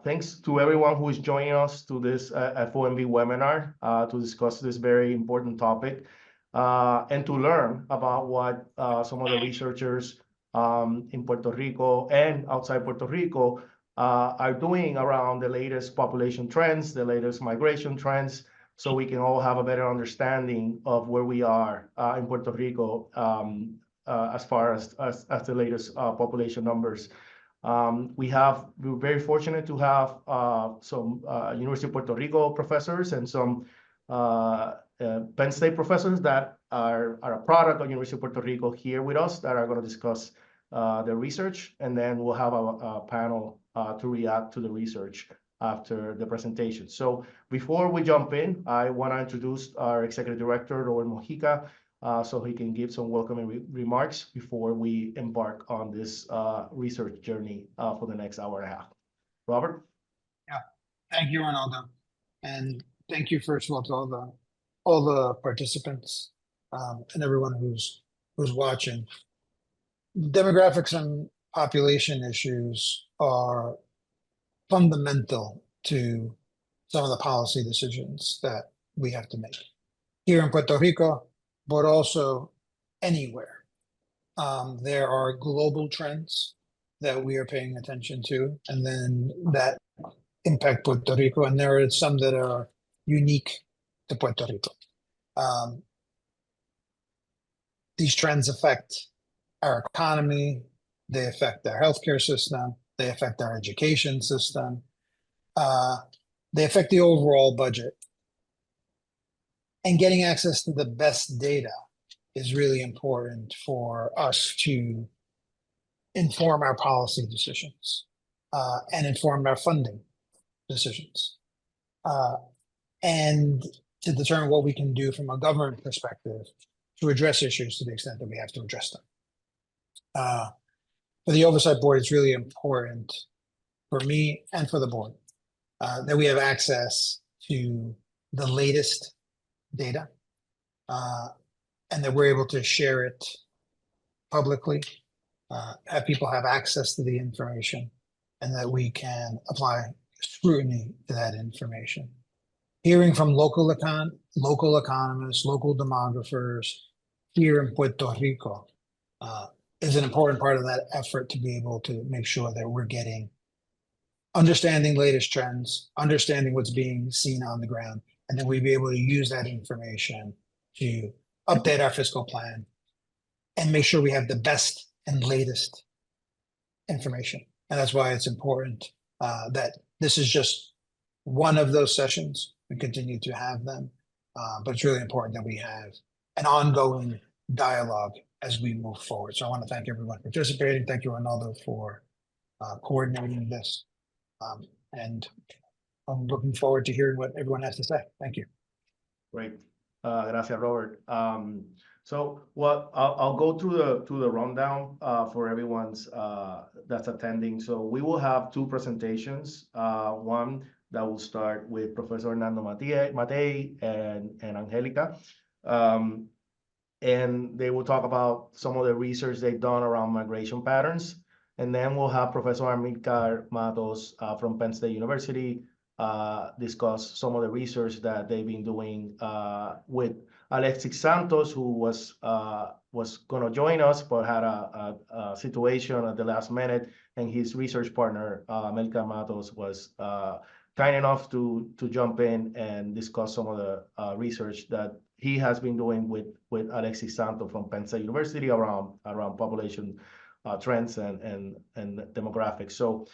thanks to everyone who is joining us to this FOMB webinar to discuss this very important topic and to learn about what some of the researchers in Puerto Rico and outside Puerto Rico are doing around the latest population trends, the latest migration trends, so we can all have a better understanding of where we are in Puerto Rico as far as the latest population numbers. We're very fortunate to have some University of Puerto Rico professors and some Penn State professors that are a product of University of Puerto Rico here with us that are going to discuss the research, and then we'll have a panel to react to the research after the presentation. So before we jump in, I want to introduce our Executive Director, Robert Mojica, so he can give some welcoming remarks before we embark on this research journey for the next hour and a half. Robert? Yeah, thank you, Ronaldo. And thank you, first of all, to all the participants and everyone who's watching. Demographics and population issues are fundamental to some of the policy decisions that we have to make here in Puerto Rico, but also anywhere. There are global trends that we are paying attention to, and then that impact Puerto Rico, and there are some that are unique to Puerto Rico. These trends affect our economy, they affect our healthcare system, they affect our education system, they affect the overall budget. And getting access to the best data is really important for us to inform our policy decisions and inform our funding decisions, and to determine what we can do from a government perspective to address issues to the extent that we have to address them. For the Oversight Board, it's really important for me and for the board that we have access to the latest data and that we're able to share it publicly, have people have access to the information, and that we can apply scrutiny to that information. Hearing from local economists, local demographers here in Puerto Rico is an important part of that effort to be able to make sure that we're understanding latest trends, understanding what's being seen on the ground, and then we'll be able to use that information to update our fiscal plan and make sure we have the best and latest information. And that's why it's important that this is just one of those sessions. We continue to have them, but it's really important that we have an ongoing dialogue as we move forward. So I want to thank everyone for participating. Thank you, Ronaldo, for coordinating this. And I'm looking forward to hearing what everyone has to say. Thank you. Great. Gracias, Robert. So I'll go through the rundown for everyone's that's attending. So we will have two presentations. One that will start with Professor Hernando Matei and Angelica. And they will talk about some of the research they've done around migration patterns. And then we'll have Professor Amilcar Matos from Penn State University discuss some of the research that they've been doing with Alexis Santos, who was going to join us, but had a situation at the last minute, and his research partner, Amilcar Matos, was kind enough to jump in and discuss some of the research that he has been doing with Alexis Santos from Penn State University around population trends and demographics. So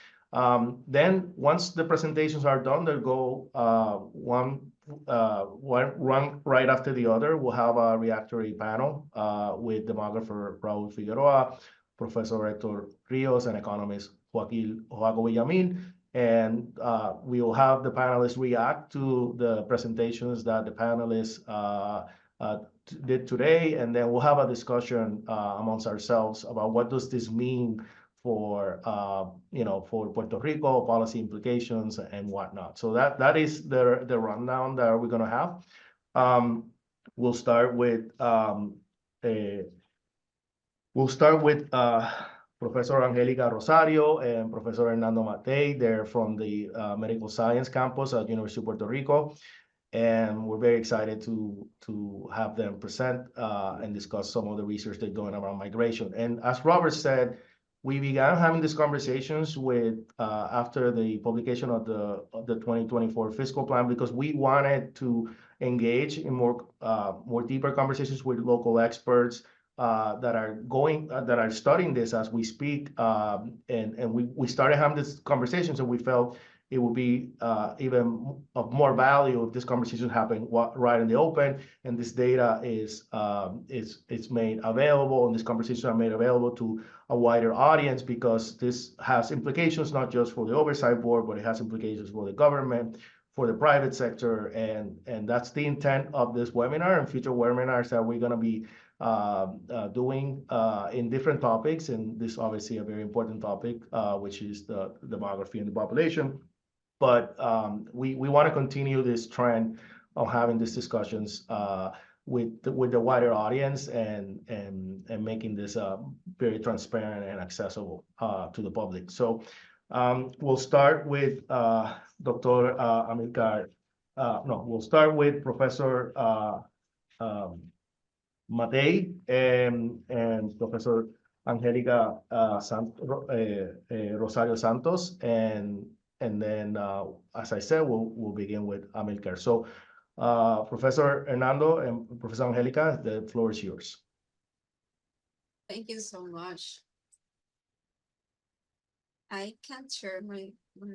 then once the presentations are done, they'll go one run right after the other. We'll have a reactory panel with demographer Raul Figueroa, Professor Hector Rios, and economist Joaquín Villamil. And we will have the panelists react to the presentations that the panelists did today, and then we'll have a discussion amongst ourselves about what does this mean for for Puerto Rico, policy implications and whatnot. So that is the rundown that we're going to have. We'll start with Professor Angelica Rosario and Professor Hernando Matei. They're from the Medical Science campus at University of Puerto Rico. And we're very excited to have them present and discuss some of the research they're doing around migration. And as Robert said, we began having these conversations with after the publication of the 2024 fiscal plan, because we wanted to engage in more deeper conversations with local experts that are studying this as we speak. And we started having these conversations, and we felt it would be even of more value if this conversation happened right in the open, and this data is made available, and these conversations are made available to a wider audience, because this has implications not just for the Oversight Board, but it has implications for the government, for the private sector, and that's the intent of this webinar and future webinars that we're going to be doing in different topics, and this obviously a very important topic, which is the demography and the population. But we want to continue this trend of having these discussions with the wider audience and making this very transparent and accessible to the public. So we'll start with Dr. Amilcar. No, we'll start with Professor Matei and Professor Angelica Rosario Santos, and then, as I said, we'll begin with Amilcar. So, Professor Hernando and Professor Angelica, the floor is yours. Thank you so much. I can't share my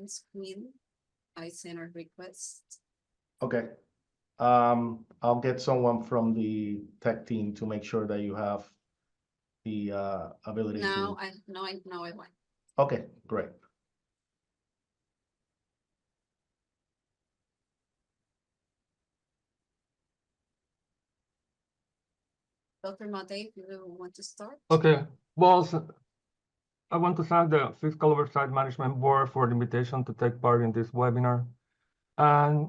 screen. I sent a request. Okay. I'll get someone from the tech team to make sure that you have the ability Now to. I want. Okay, great. Dr. Matei, do you want to start? Okay. Well, I want to thank the Fiscal Oversight Management Board for the invitation to take part in this webinar. And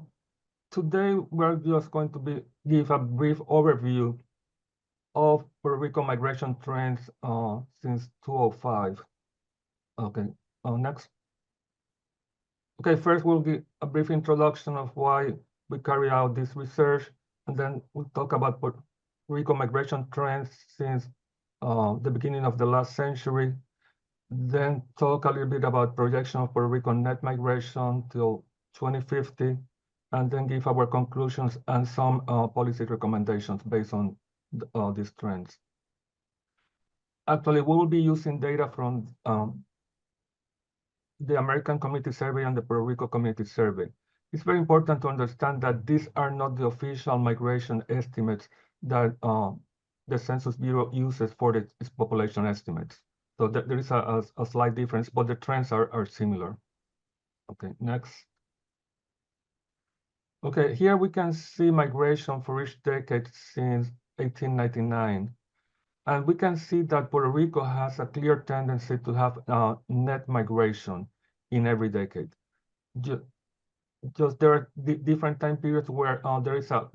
today we're just going to give a brief overview of Puerto Rico migration trends since 2005. Okay, next. Okay, first we'll give a brief introduction of why we carry out this research, and then we'll talk about Puerto Rico migration trends since the beginning of the last century. Then talk a little bit about projection of Puerto Rico net migration till 2050, and then give our conclusions and some policy recommendations based on these trends. Actually, we will be using data from the American Community Survey and the Puerto Rico Community Survey. It's very important to understand that these are not the official migration estimates that the Census Bureau uses for its population estimates. So there is a slight difference, but the trends are similar. Okay, next. Okay, here we can see migration for each decade since 1899. And we can see that Puerto Rico has a clear tendency to have net migration in every decade. Just there are different time periods where there is a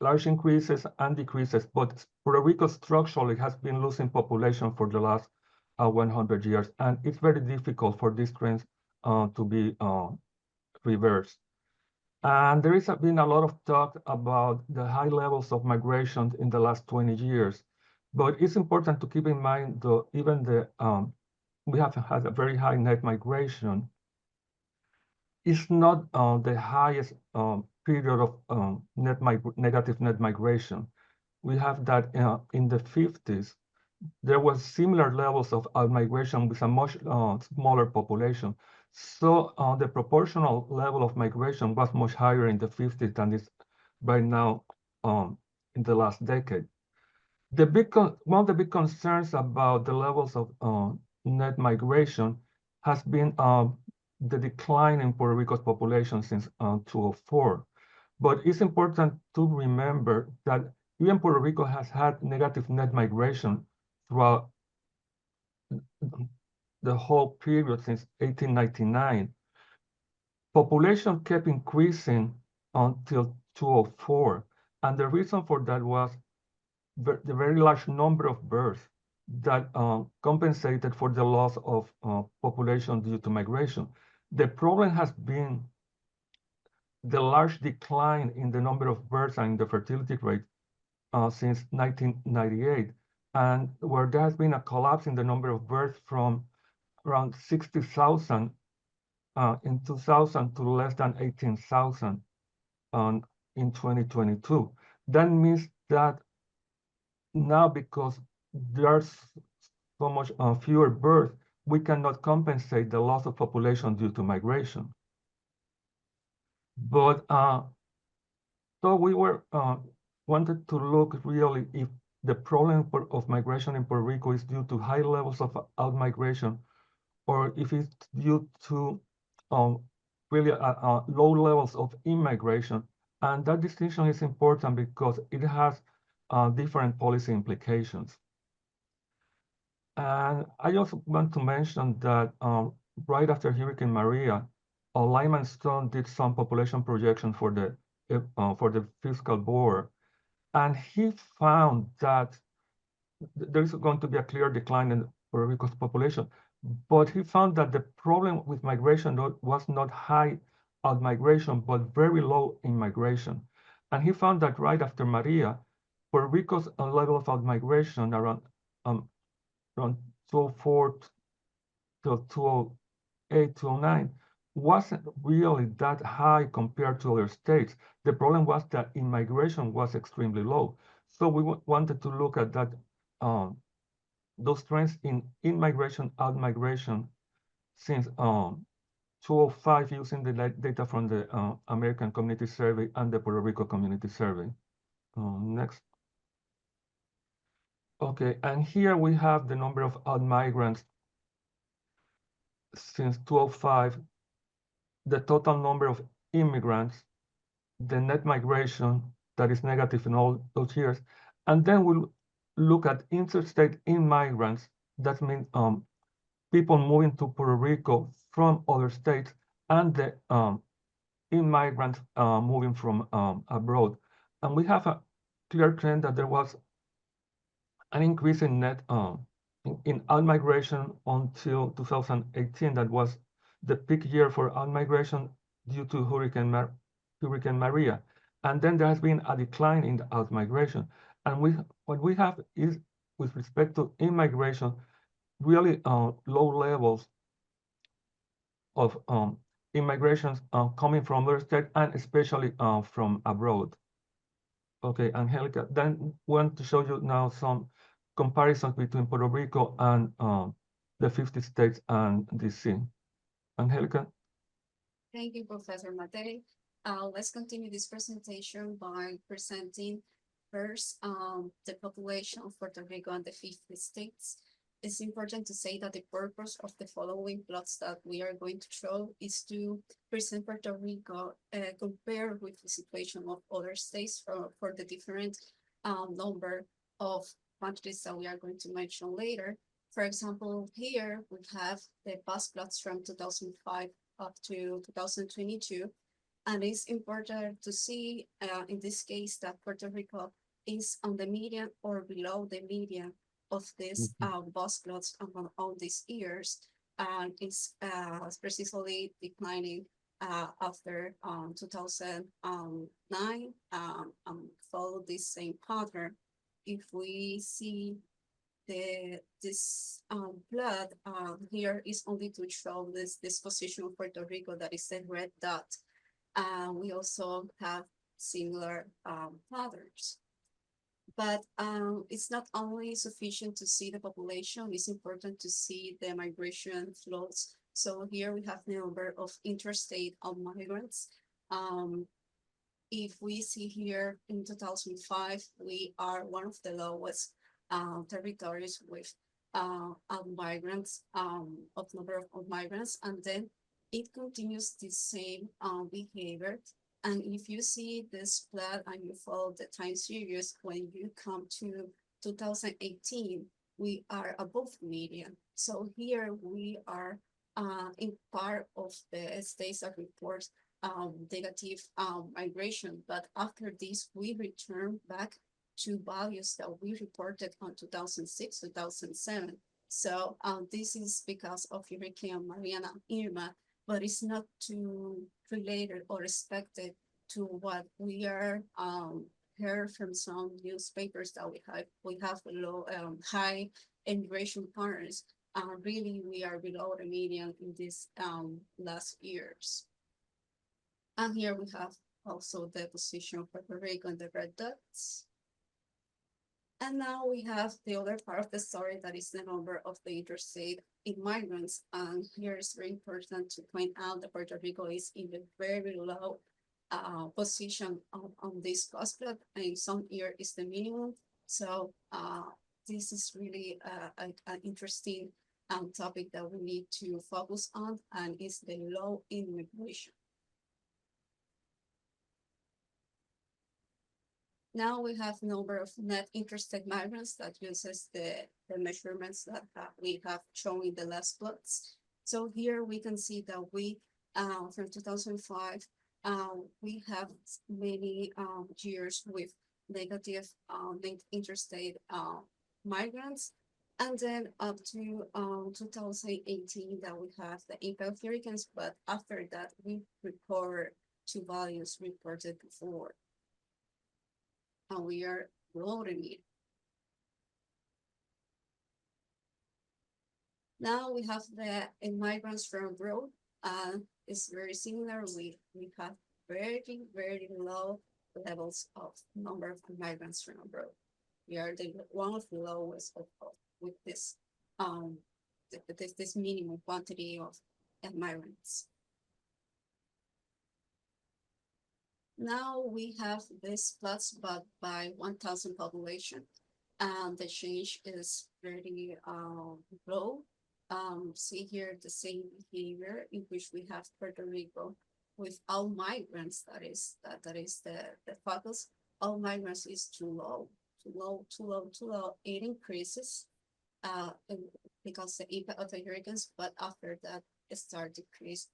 large increases and decreases, but Puerto Rico structurally has been losing population for the last 100 years, and it's very difficult for these trends to be reversed. And there has been a lot of talk about the high levels of migration in the last 20 years, but it's important to keep in mind that even we have had a very high net migration. It's not the highest period of negative net migration. We have that in the 50s. There was similar levels of migration with a much smaller population. So the proportional level of migration was much higher in the 50s than is right now in the last decade. One of the big concerns about the levels of net migration has been the decline in Puerto Rico's population since 2004. But it's important to remember that even Puerto Rico has had negative net migration throughout the whole period since 1899. Population kept increasing until 2004. And the reason for that was the very large number of births. that compensated for the loss of population due to migration. The problem has been the large decline in the number of births and the fertility rate since 1998, and where there has been a collapse in the number of births from around 60,000 in 2000 to less than 18,000 in 2022. That means that now, because there's so much fewer births, we cannot compensate the loss of population due to migration. But so we were wanted to look really if the problem of migration in Puerto Rico is due to high levels of out-migration, or if it's due to really low levels of immigration. And that distinction is important because it has different policy implications. And I also want to mention that right after Hurricane Maria, Lyman Stone did some population projection for the fiscal board, and he found that there is going to be a clear decline in Puerto Rico's population. But he found that the problem with migration was not high out-migration, but very low immigration. And he found that right after Maria, Puerto Rico's level of out-migration around 2004 to 2008, 2009 wasn't really that high compared to other states. The problem was that immigration was extremely low. So we wanted to look at that those trends in migration, out migration since 2005 using the data from the American Community Survey and the Puerto Rico Community Survey. Next. Okay, and here we have the number of out migrants since 2005, the total number of immigrants, the net migration that is negative in all those years, and then we'll look at interstate immigrants. That means people moving to Puerto Rico from other states, and the immigrants moving from abroad. And we have a clear trend that there was an increase in net in out-migration until 2018. That was the peak year for out-migration due to Hurricane Maria. And then there has been a decline in the out-migration. And what we have is, with respect to immigration, really low levels of immigrations coming from other states and especially from abroad. Okay, Angelica, then want to show you now some comparisons between Puerto Rico and the 50 states and DC. Angelica? Thank you, Professor Matei. Let's continue this presentation by presenting first the population of Puerto Rico and the 50 states. It's important to say that the purpose of the following plots that we are going to show is to present Puerto Rico compared with the situation of other states for the different number of quantities that we are going to mention later. For example, here we have the past plots from 2005 up to 2022. And it's important to see in this case that Puerto Rico is on the median or below the median of these bus plots on these years, and it's precisely declining after 2009, follow this same pattern. If we see this plot here is only to show this position of Puerto Rico, that is the red dot. We also have similar patterns. But it's not only sufficient to see the population, it's important to see the migration flows. So here we have the number of interstate migrants. If we see here in 2005, we are one of the lowest territories with migrants, of number of migrants, and then it continues the same behavior. And if you see this plot and you follow the time series, when you come to 2018, we are above median. So here we are in part of the states that report negative migration, but after this, we return back to values that we reported on 2006, 2007. So this is because of Hurricane Mariana and Irma, but it's not too related or expected to what we are heard from some newspapers that we have low high immigration partners. Really, we are below the median in these last years. And here we have also the position of Puerto Rico and the red dots. And now we have the other part of the story, that is the number of the interstate immigrants. And here it's very important to point out that Puerto Rico is in the very low position on this cost plot, and in some year is the minimum. So this is really an interesting topic that we need to focus on, and is the low immigration. Now we have number of net interstate migrants that uses the measurements that we have shown in the last plots. So here we can see that we, from 2005, we have many years with negative net interstate migrants. And then up to 2018 that we have the impact of hurricanes, but after that we recover to values reported before. And we are loading it. Now we have the migrants from abroad. It's very similar. We have very, very low levels of number of migrants from abroad. We are one of the lowest with this this minimum quantity of migrants. Now we have this plots, but by 1,000 population, and the change is very low. See here the same behavior in which we have Puerto Rico with all migrants. That is the focus. All migrants is too low. It increases because the impact of the hurricanes, but after that it starts decrease.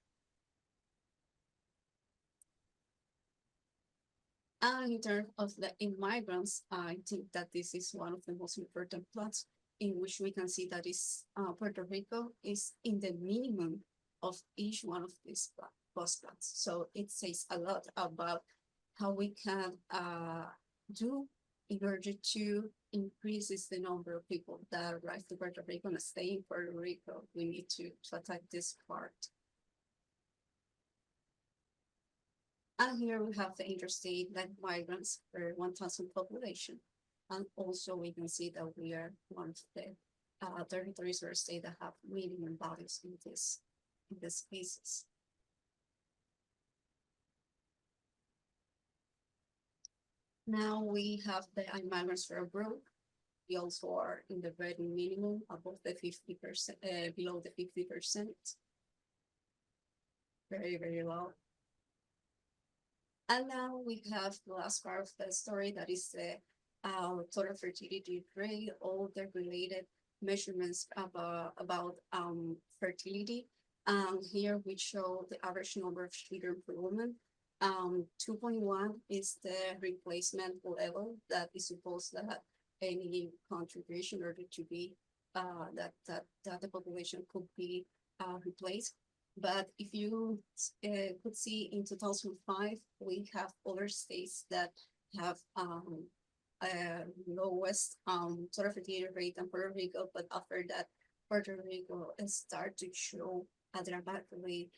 And in terms of the immigrants, I think that this is one of the most important plots in which we can see that is Puerto Rico is in the minimum of each one of these post plots. So it says a lot about how we can do in order to increase the number of people that arrive to Puerto Rico and stay in Puerto Rico. We need to attack this part. And here we have the interstate net migrants per 1,000 population. And also we can see that we are one of the territories or states that have minimum values in this cases. Now we have the migrants from abroad. We also are in the very minimum, above the 50%, below the 50%. Very, very low. And now we have the last part of the story, that is the total fertility rate, all the related measurements about fertility. Here we show the average number of children per woman. 2.1 is the replacement level that is supposed that any contribution in order to be that the population could be replaced. But if you could see in 2005, we have other states that have lowest total fertility rate than Puerto Rico, but after that, Puerto Rico start to show a dramatically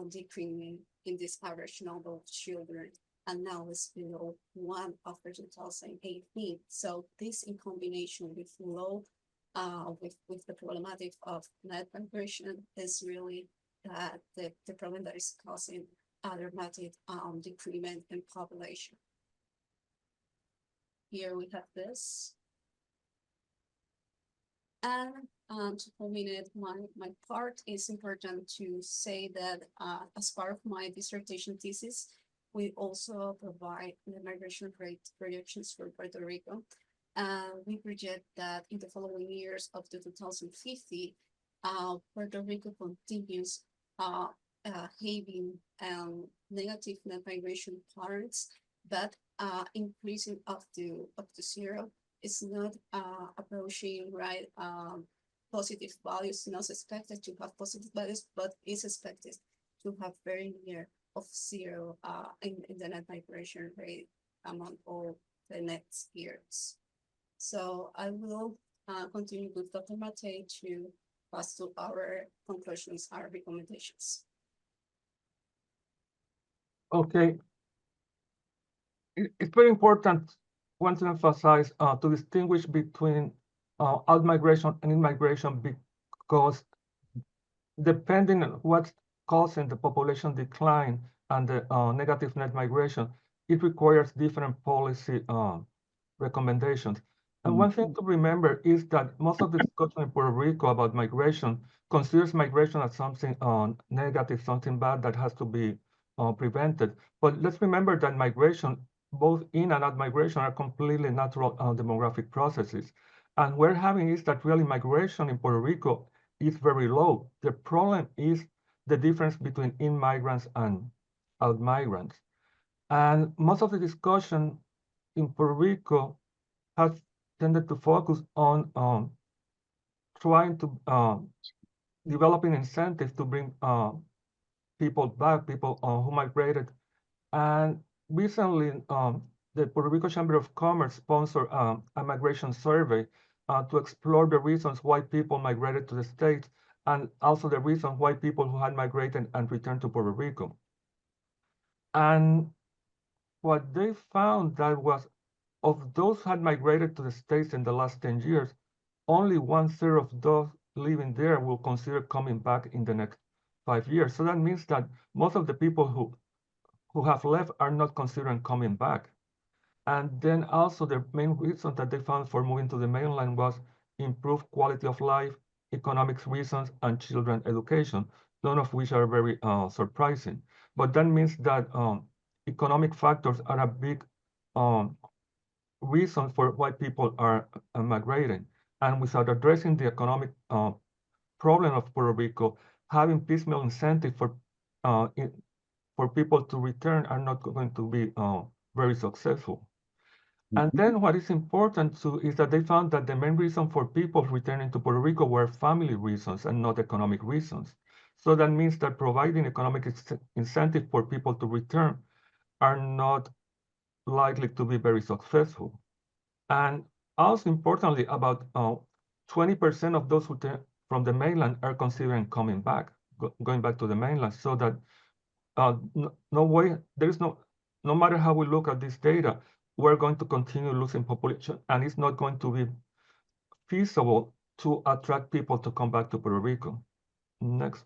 decreasing in this average number of children, and now it's below 1 after 2018. So this in combination with low, with the problematic of net migration is really the problem that is causing a dramatic decrement in population. Here we have this. And to culminate my part, it's important to say that as part of my dissertation thesis, we also provide the migration rate projections for Puerto Rico. We project that in the following years up to 2050, Puerto Rico continues having negative net migration patterns that increasing up to zero is not approaching right positive values, not expected to have positive values, but is expected to have very near of zero in the net migration rate among all the next years. So I will continue with Dr. Mate to pass to our conclusions, our recommendations. Okay. It's very important, want to emphasize, to distinguish between out-migration and in-migration, because depending on what's causing the population decline and the negative net migration, it requires different policy recommendations. And one thing to remember is that most of the discussion in Puerto Rico about migration considers migration as something negative, something bad that has to be prevented. But let's remember that migration, both in and out migration, are completely natural demographic processes. And we're having is that really migration in Puerto Rico is very low. The problem is the difference between in-migrants and out-migrants. And most of the discussion in Puerto Rico has tended to focus on trying to developing incentives to bring people back, people who migrated. And recently, the Puerto Rico Chamber of Commerce sponsored a migration survey to explore the reasons why people migrated to the States, and also the reasons why people who had migrated and returned to Puerto Rico. And what they found that was, of those who had migrated to the States in the last 10 years, only 1/3 of those living there will consider coming back in the next 5 years. So that means that most of the people who have left are not considering coming back. And then also the main reason that they found for moving to the mainland was improved quality of life, economic reasons, and children education, none of which are very surprising. But that means that economic factors are a big reason for why people are migrating. And without addressing the economic problem of Puerto Rico, having piecemeal incentive for people to return are not going to be very successful. And then what is important too is that they found that the main reason for people returning to Puerto Rico were family reasons and not economic reasons. So that means that providing economic incentive for people to return are not likely to be very successful. And also importantly, about 20% of those who from the mainland are considering coming back, going back to the mainland, so that no way, there is no matter how we look at this data, we're going to continue losing population, and it's not going to be feasible to attract people to come back to Puerto Rico. Next.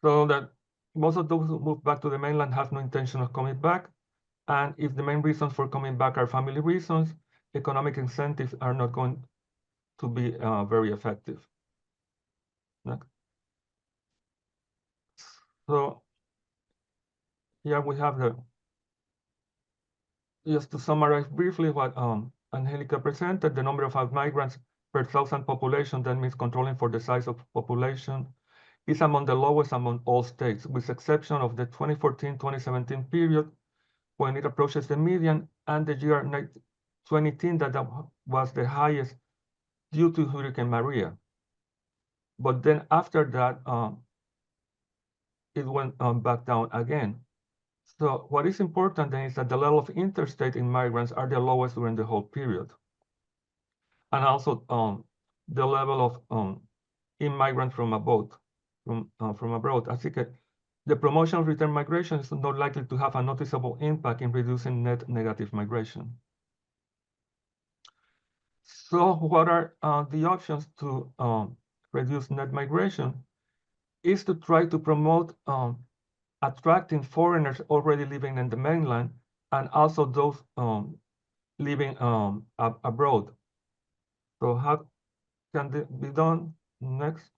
So that most of those who move back to the mainland have no intention of coming back. And if the main reasons for coming back are family reasons, economic incentives are not going to be very effective. Next. So here we have just to summarize briefly what Angelica presented, the number of out-migrants per 1,000 population, that means controlling for the size of population, is among the lowest among all states, with exception of the 2014-2017 period, when it approaches the median, and the year 2010 that was the highest due to Hurricane Maria. But then after that, it went back down again. So what is important then is that the level of interstate immigrants are the lowest during the whole period. And also the level of immigrants from abroad, Así que the promotion of return migration is not likely to have a noticeable impact in reducing net negative migration. So what are the options to reduce net migration? Is to try to promote attracting foreigners already living in the mainland, and also those living abroad. So how can that be done? Next.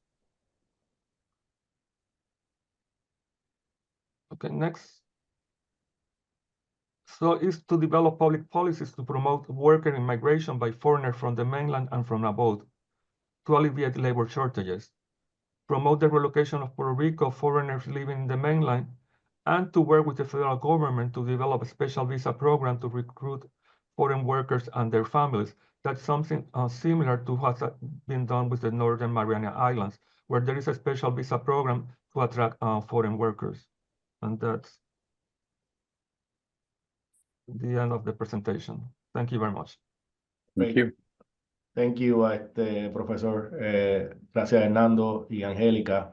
Okay, next. So is to develop public policies to promote worker immigration by foreigners from the mainland and from abroad to alleviate labor shortages. Promote the relocation of Puerto Rico foreigners living in the mainland, and to work with the federal government to develop a special visa program to recruit foreign workers and their families. That's something similar to what's been done with the Northern Mariana Islands, where there is a special visa program to attract foreign workers. And that's the end of the presentation. Thank you very much. Thank you. Thank you, Professor Gracias Hernando y Angelica.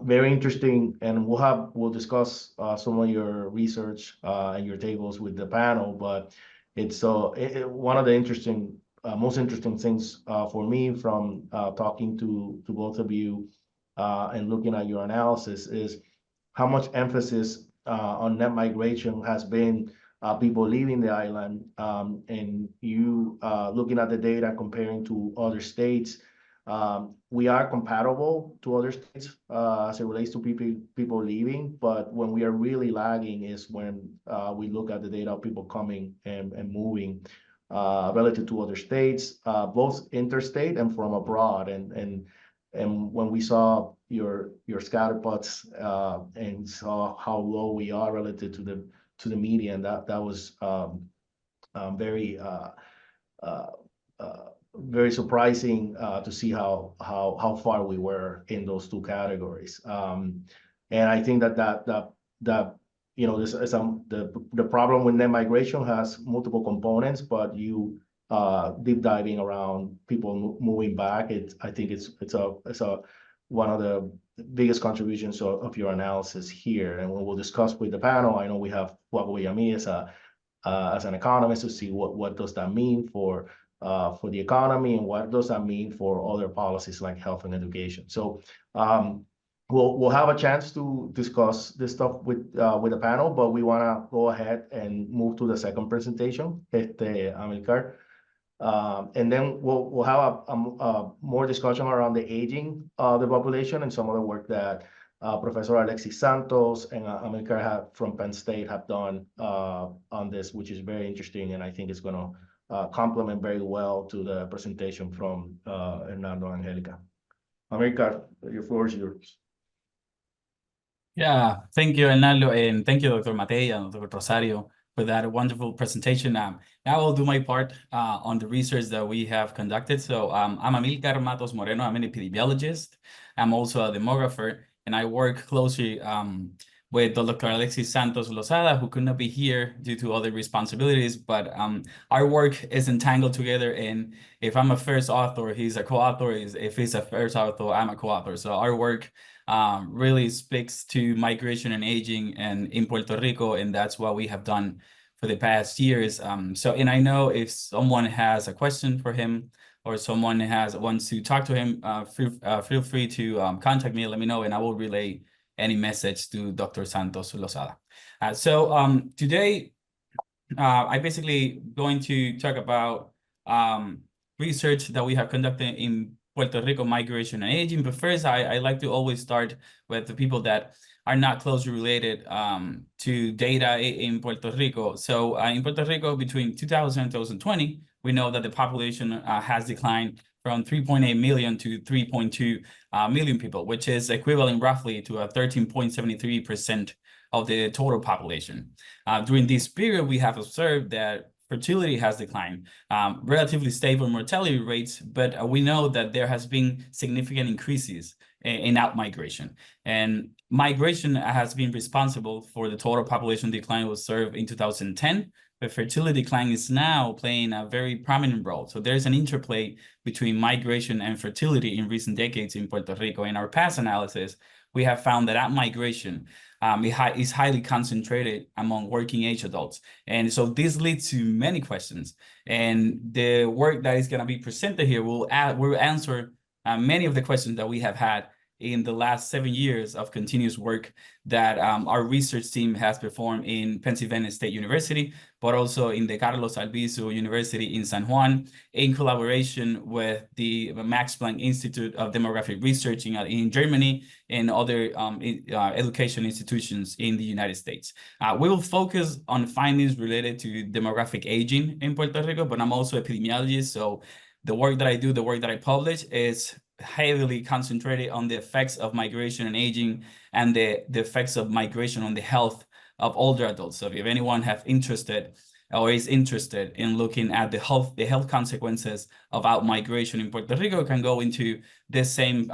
Very interesting, and we'll discuss some of your research and your tables with the panel. But it's one of the most interesting things for me from talking to both of you and looking at your analysis is how much emphasis on net migration has been people leaving the island, and you looking at the data comparing to other states. We are comparable to other states as it relates to people leaving, but when we are really lagging is when we look at the data of people coming and moving relative to other states, both interstate and from abroad. And when we saw your scatter plots and saw how low we are relative to the median, that was very surprising to see how far we were in those two categories. And I think that you know, this is the problem with net migration has multiple components, but you deep diving around people moving back, I think it's one of the biggest contributions of your analysis here. And we'll discuss with the panel. I know we have Juan Guillamí as an economist to see what does that mean for the economy, and what does that mean for other policies like health and education. So we'll have a chance to discuss this stuff with the panel, but we want to go ahead and move to the second presentation, Amilcar. And then we'll have a more discussion around the aging of the population and some of the work that Professor Alexis Santos and Amilcar from Penn State have done on this, which is very interesting, and I think it's going to complement very well to the presentation from Hernando and Angelica. Amilcar, your floor is yours. Yeah, thank you, Hernando, and thank you, Dr. Matei and Dr. Rosario, for that wonderful presentation. Now I'll do my part on the research that we have conducted. So I'm Amilcar Matos Moreno. I'm an epidemiologist. I'm also a demographer, and I work closely with Dr. Alexis Santos Lozada, who could not be here due to other responsibilities, but our work is entangled together. And if I'm a first author, he's a co-author. If he's a first author, I'm a co-author. So our work really speaks to migration and aging and in Puerto Rico, and that's what we have done for the past years. And I know if someone has a question for him or someone wants to talk to him, feel free to contact me, let me know, and I will relay any message to Dr. Santos Lozada. Today, I basically going to talk about research that we have conducted in Puerto Rico migration and aging. But first, I like to always start with the people that are not closely related to data in Puerto Rico. So in Puerto Rico, between 2000 and 2020, we know that the population has declined from 3.8 million to 3.2 million people, which is equivalent roughly to a 13.73% of the total population. During this period, we have observed that fertility has declined, relatively stable mortality rates, but we know that there has been significant increases in outmigration. And migration has been responsible for the total population decline observed in 2010, but fertility decline is now playing a very prominent role. So there's an interplay between migration and fertility in recent decades in Puerto Rico. In our past analysis, we have found that outmigration is highly concentrated among working age adults. And so this leads to many questions. And the work that is going to be presented here will answer many of the questions that we have had in the last 7 years of continuous work that our research team has performed in Pennsylvania State University, but also in the Carlos Albizu University in San Juan, in collaboration with the Max Planck Institute of Demographic Research in Germany, and other education institutions in the United States. We will focus on findings related to demographic aging in Puerto Rico, but I'm also an epidemiologist, so the work that I do, the work that I publish is heavily concentrated on the effects of migration and aging and the effects of migration on the health of older adults. So if anyone is interested in looking at the health consequences of out-migration in Puerto Rico, can go into the same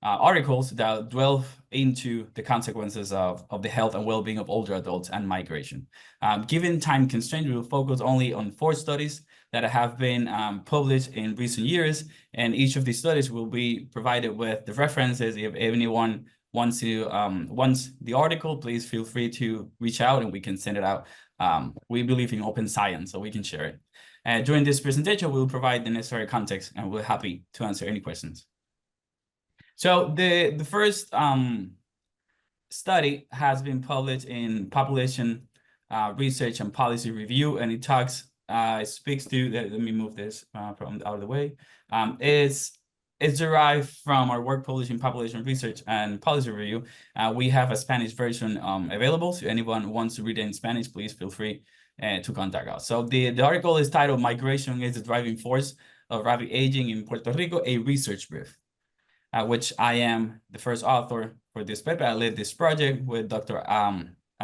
articles that delve into the consequences of the health and well-being of older adults and migration. Given time constraints, we will focus only on 4 studies that have been published in recent years, and each of these studies will be provided with the references. If anyone wants the article, please feel free to reach out and we can send it out. We believe in open science, so we can share it. During this presentation, we'll provide the necessary context, and we're happy to answer any questions. So the first study has been published in Population Research and Policy Review, and it speaks to, let me move this from out of the way. It's derived from our work published in Population Research and Policy Review. We have a Spanish version available, so anyone wants to read it in Spanish, please feel free to contact us. So the article is titled "Migration is the Driving Force of Rapid Aging in Puerto Rico, a Research Brief," which I am the first author for this paper. I led this project with Dr.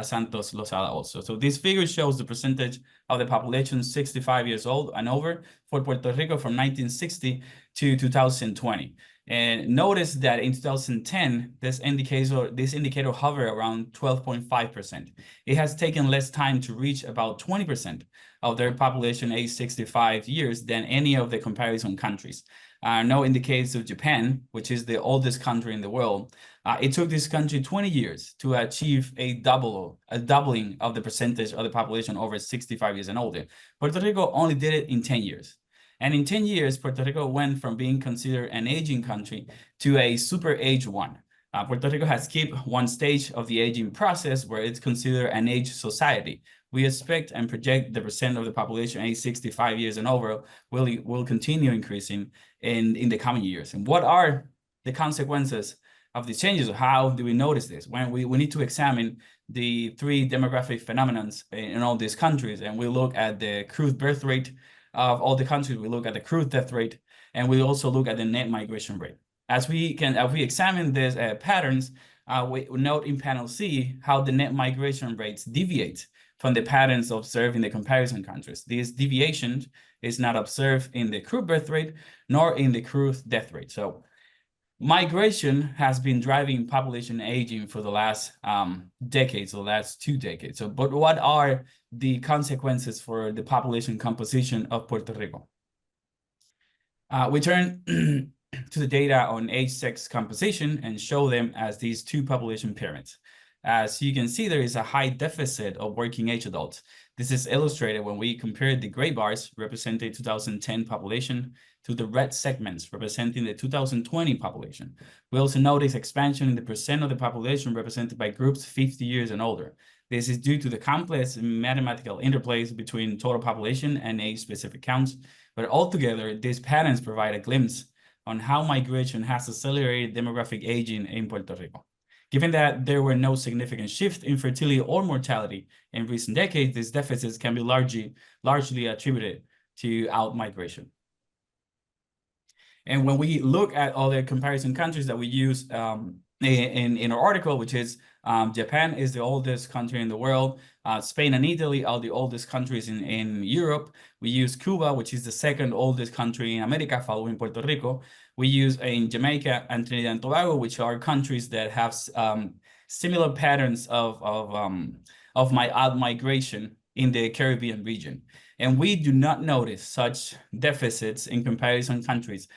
Santos Lozada also. So this figure shows the percentage of the population 65 years old and over for Puerto Rico from 1960 to 2020. And notice that in 2010, this indicator hovered around 12.5%. It has taken less time to reach about 20% of their population age 65 years than any of the comparison countries. Note in the case of Japan, which is the oldest country in the world, it took this country 20 years to achieve a doubling of the percentage of the population over 65 years and older. Puerto Rico only did it in 10 years. And in 10 years, Puerto Rico went from being considered an aging country to a super age one. Puerto Rico has skipped one stage of the aging process where it's considered an age society. We expect and project the percent of the population age 65 years and over will continue increasing in the coming years. And what are the consequences of these changes? How do we notice this? When we need to examine the 3 demographic phenomena in all these countries, and we look at the crude birth rate of all the countries, we look at the crude death rate, and we also look at the net migration rate. As we examine these patterns, we note in panel C how the net migration rates deviate from the patterns observed in the comparison countries. This deviation is not observed in the crude birth rate nor in the crude death rate. So migration has been driving population aging for the last decades, the last 2 decades. So, but what are the consequences for the population composition of Puerto Rico? We turn to the data on age-sex composition and show them as these 2 population pyramids. As you can see, there is a high deficit of working age adults. This is illustrated when we compare the gray bars representing 2010 population to the red segments representing the 2020 population. We also notice expansion in the percent of the population represented by groups 50 years and older. This is due to the complex mathematical interplays between total population and age-specific counts, but altogether, these patterns provide a glimpse on how migration has accelerated demographic aging in Puerto Rico. Given that there were no significant shift in fertility or mortality in recent decades, these deficits can be largely attributed to out-migration. And when we look at all the comparison countries that we use in our article, which is Japan is the oldest country in the world, Spain and Italy are the oldest countries in Europe. We use Cuba, which is the 2nd oldest country in America, following Puerto Rico. We use in Jamaica and Trinidad and Tobago, which are countries that have similar patterns of migration in the Caribbean region. And we do not notice such deficits in comparison countries,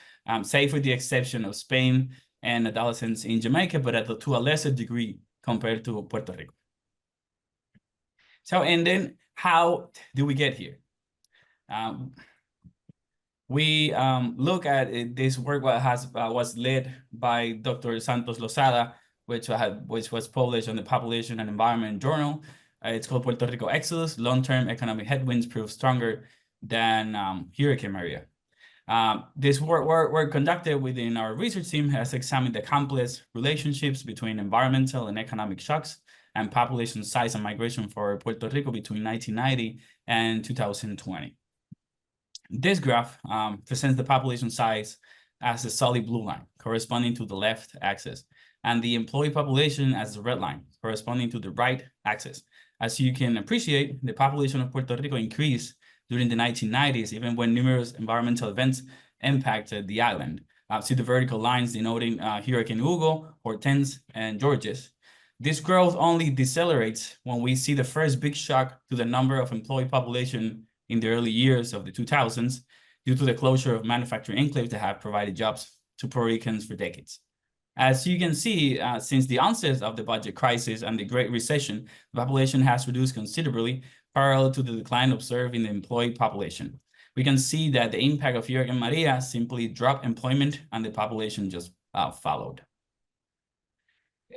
save for the exception of Spain and adolescents in Jamaica, but to a lesser degree compared to Puerto Rico. So, and then how do we get here? We look at this work was led by Dr. Santos Lozada, which was published on the Population and Environment Journal. It's called Puerto Rico Exodus, Long-Term Economic Headwinds Prove Stronger Than Hurricane Maria. This work conducted within our research team has examined the complex relationships between environmental and economic shocks and population size and migration for Puerto Rico between 1990 and 2020. This graph presents the population size as the solid blue line, corresponding to the left axis, and the employee population as the red line, corresponding to the right axis. As you can appreciate, the population of Puerto Rico increased during the 1990s, even when numerous environmental events impacted the island. See the vertical lines denoting Hurricane Hugo, Hortense, and Georges. This growth only decelerates when we see the first big shock to the number of employee population in the early years of the 2000s due to the closure of manufacturing enclaves that have provided jobs to Puerto Ricans for decades. As you can see, since the onset of the budget crisis and the Great Recession, the population has reduced considerably, parallel to the decline observed in the employed population. We can see that the impact of Hurricane Maria simply dropped employment and the population just followed.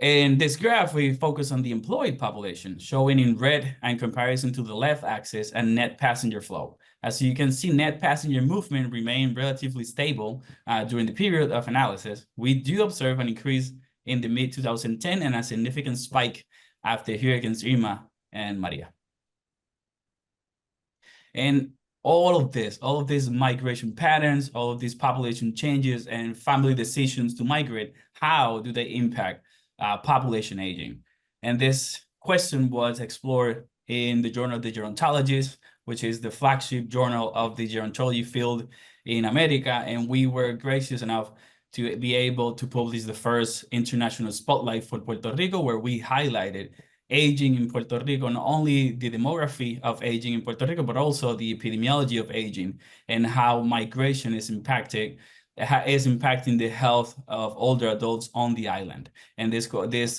In this graph, we focus on the employed population, showing in red in comparison to the left axis and net passenger flow. As you can see, net passenger movement remained relatively stable during the period of analysis. We do observe an increase in the mid-2010 and a significant spike after Hurricanes Irma and Maria. And all of these migration patterns, all of these population changes and family decisions to migrate, how do they impact population aging? And this question was explored in the Journal of the Gerontologist, which is the flagship journal of the gerontology field in America. And we were gracious enough to be able to publish the first international spotlight for Puerto Rico, where we highlighted aging in Puerto Rico, not only the demography of aging in Puerto Rico, but also the epidemiology of aging and how migration is impacting the health of older adults on the island. And this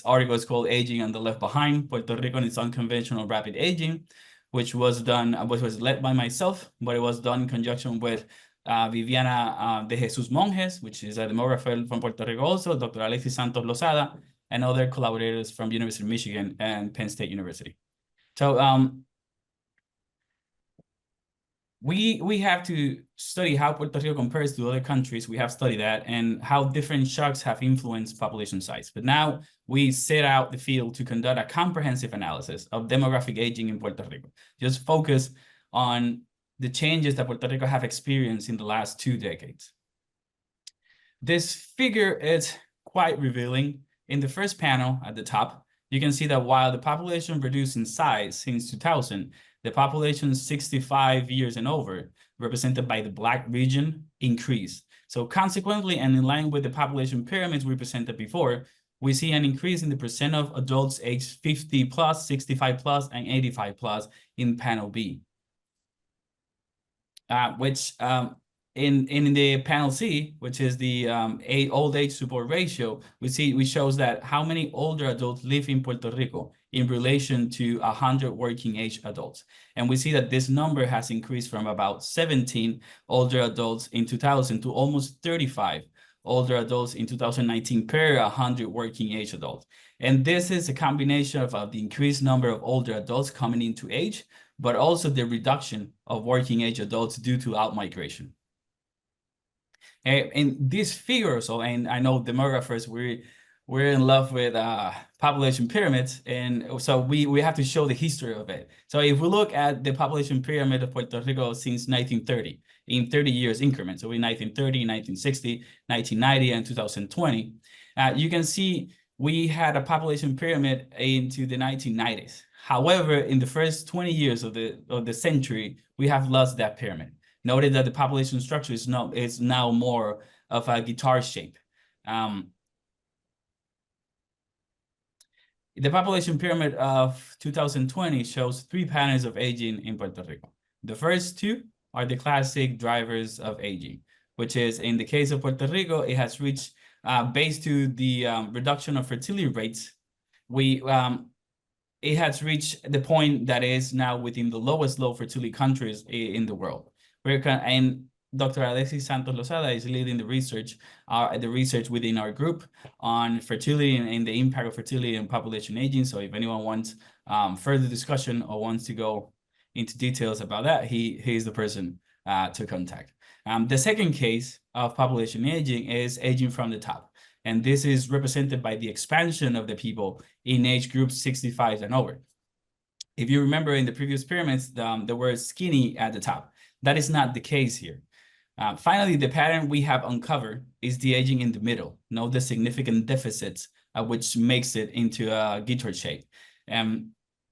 article is called Aging and the Left Behind, Puerto Rico and its Unconventional Rapid Aging, which was led by myself, but it was done in conjunction with Viviana de Jesus Monjes, which is a demographer from Puerto Rico also, Dr. Alexis Santos Lozada, and other collaborators from University of Michigan and Penn State University. So we have to study how Puerto Rico compares to other countries. We have studied that and how different shocks have influenced population size. But now we set out the field to conduct a comprehensive analysis of demographic aging in Puerto Rico. Just focus on the changes that Puerto Rico have experienced in the last 2 decades. This figure is quite revealing. In the first panel at the top, you can see that while the population reduced in size since 2000, the population 65 years and over, represented by the Black region, increased. So consequently, and in line with the population pyramids we presented before, we see an increase in the percent of adults aged 50 plus, 65 plus, and 85 plus in panel B. In the panel C, which is the old age support ratio, we shows that how many older adults live in Puerto Rico in relation to 100 working age adults. And we see that this number has increased from about 17 older adults in 2000 to almost 35 older adults in 2019 per 100 working age adults. And this is a combination of the increased number of older adults coming into age, but also the reduction of working age adults due to outmigration. And these figures, and I know demographers, we're in love with population pyramids, and so we have to show the history of it. So if we look at the population pyramid of Puerto Rico since 1930, in 30 years increments, so in 1930, 1960, 1990, and 2020, you can see we had a population pyramid into the 1990s. However, in the first 20 years of the century, we have lost that pyramid. Noted that the population structure is now more of a guitar shape. The population pyramid of 2020 shows 3 patterns of aging in Puerto Rico. The first 2 are the classic drivers of aging, which is in the case of Puerto Rico, it has reached, based to the reduction of fertility rates, it has reached the point that is now within the lowest low fertility countries in the world. And Dr. Alexis Santos Lozada is leading the research within our group on fertility and the impact of fertility and population aging. So if anyone wants further discussion or wants to go into details about that, he is the person to contact. The second case of population aging is aging from the top. And this is represented by the expansion of the people in age groups 65 and over. If you remember in the previous pyramids, there were skinny at the top. That is not the case here. Finally, the pattern we have uncovered is the aging in the middle. Note the significant deficits, which makes it into a guitar shape.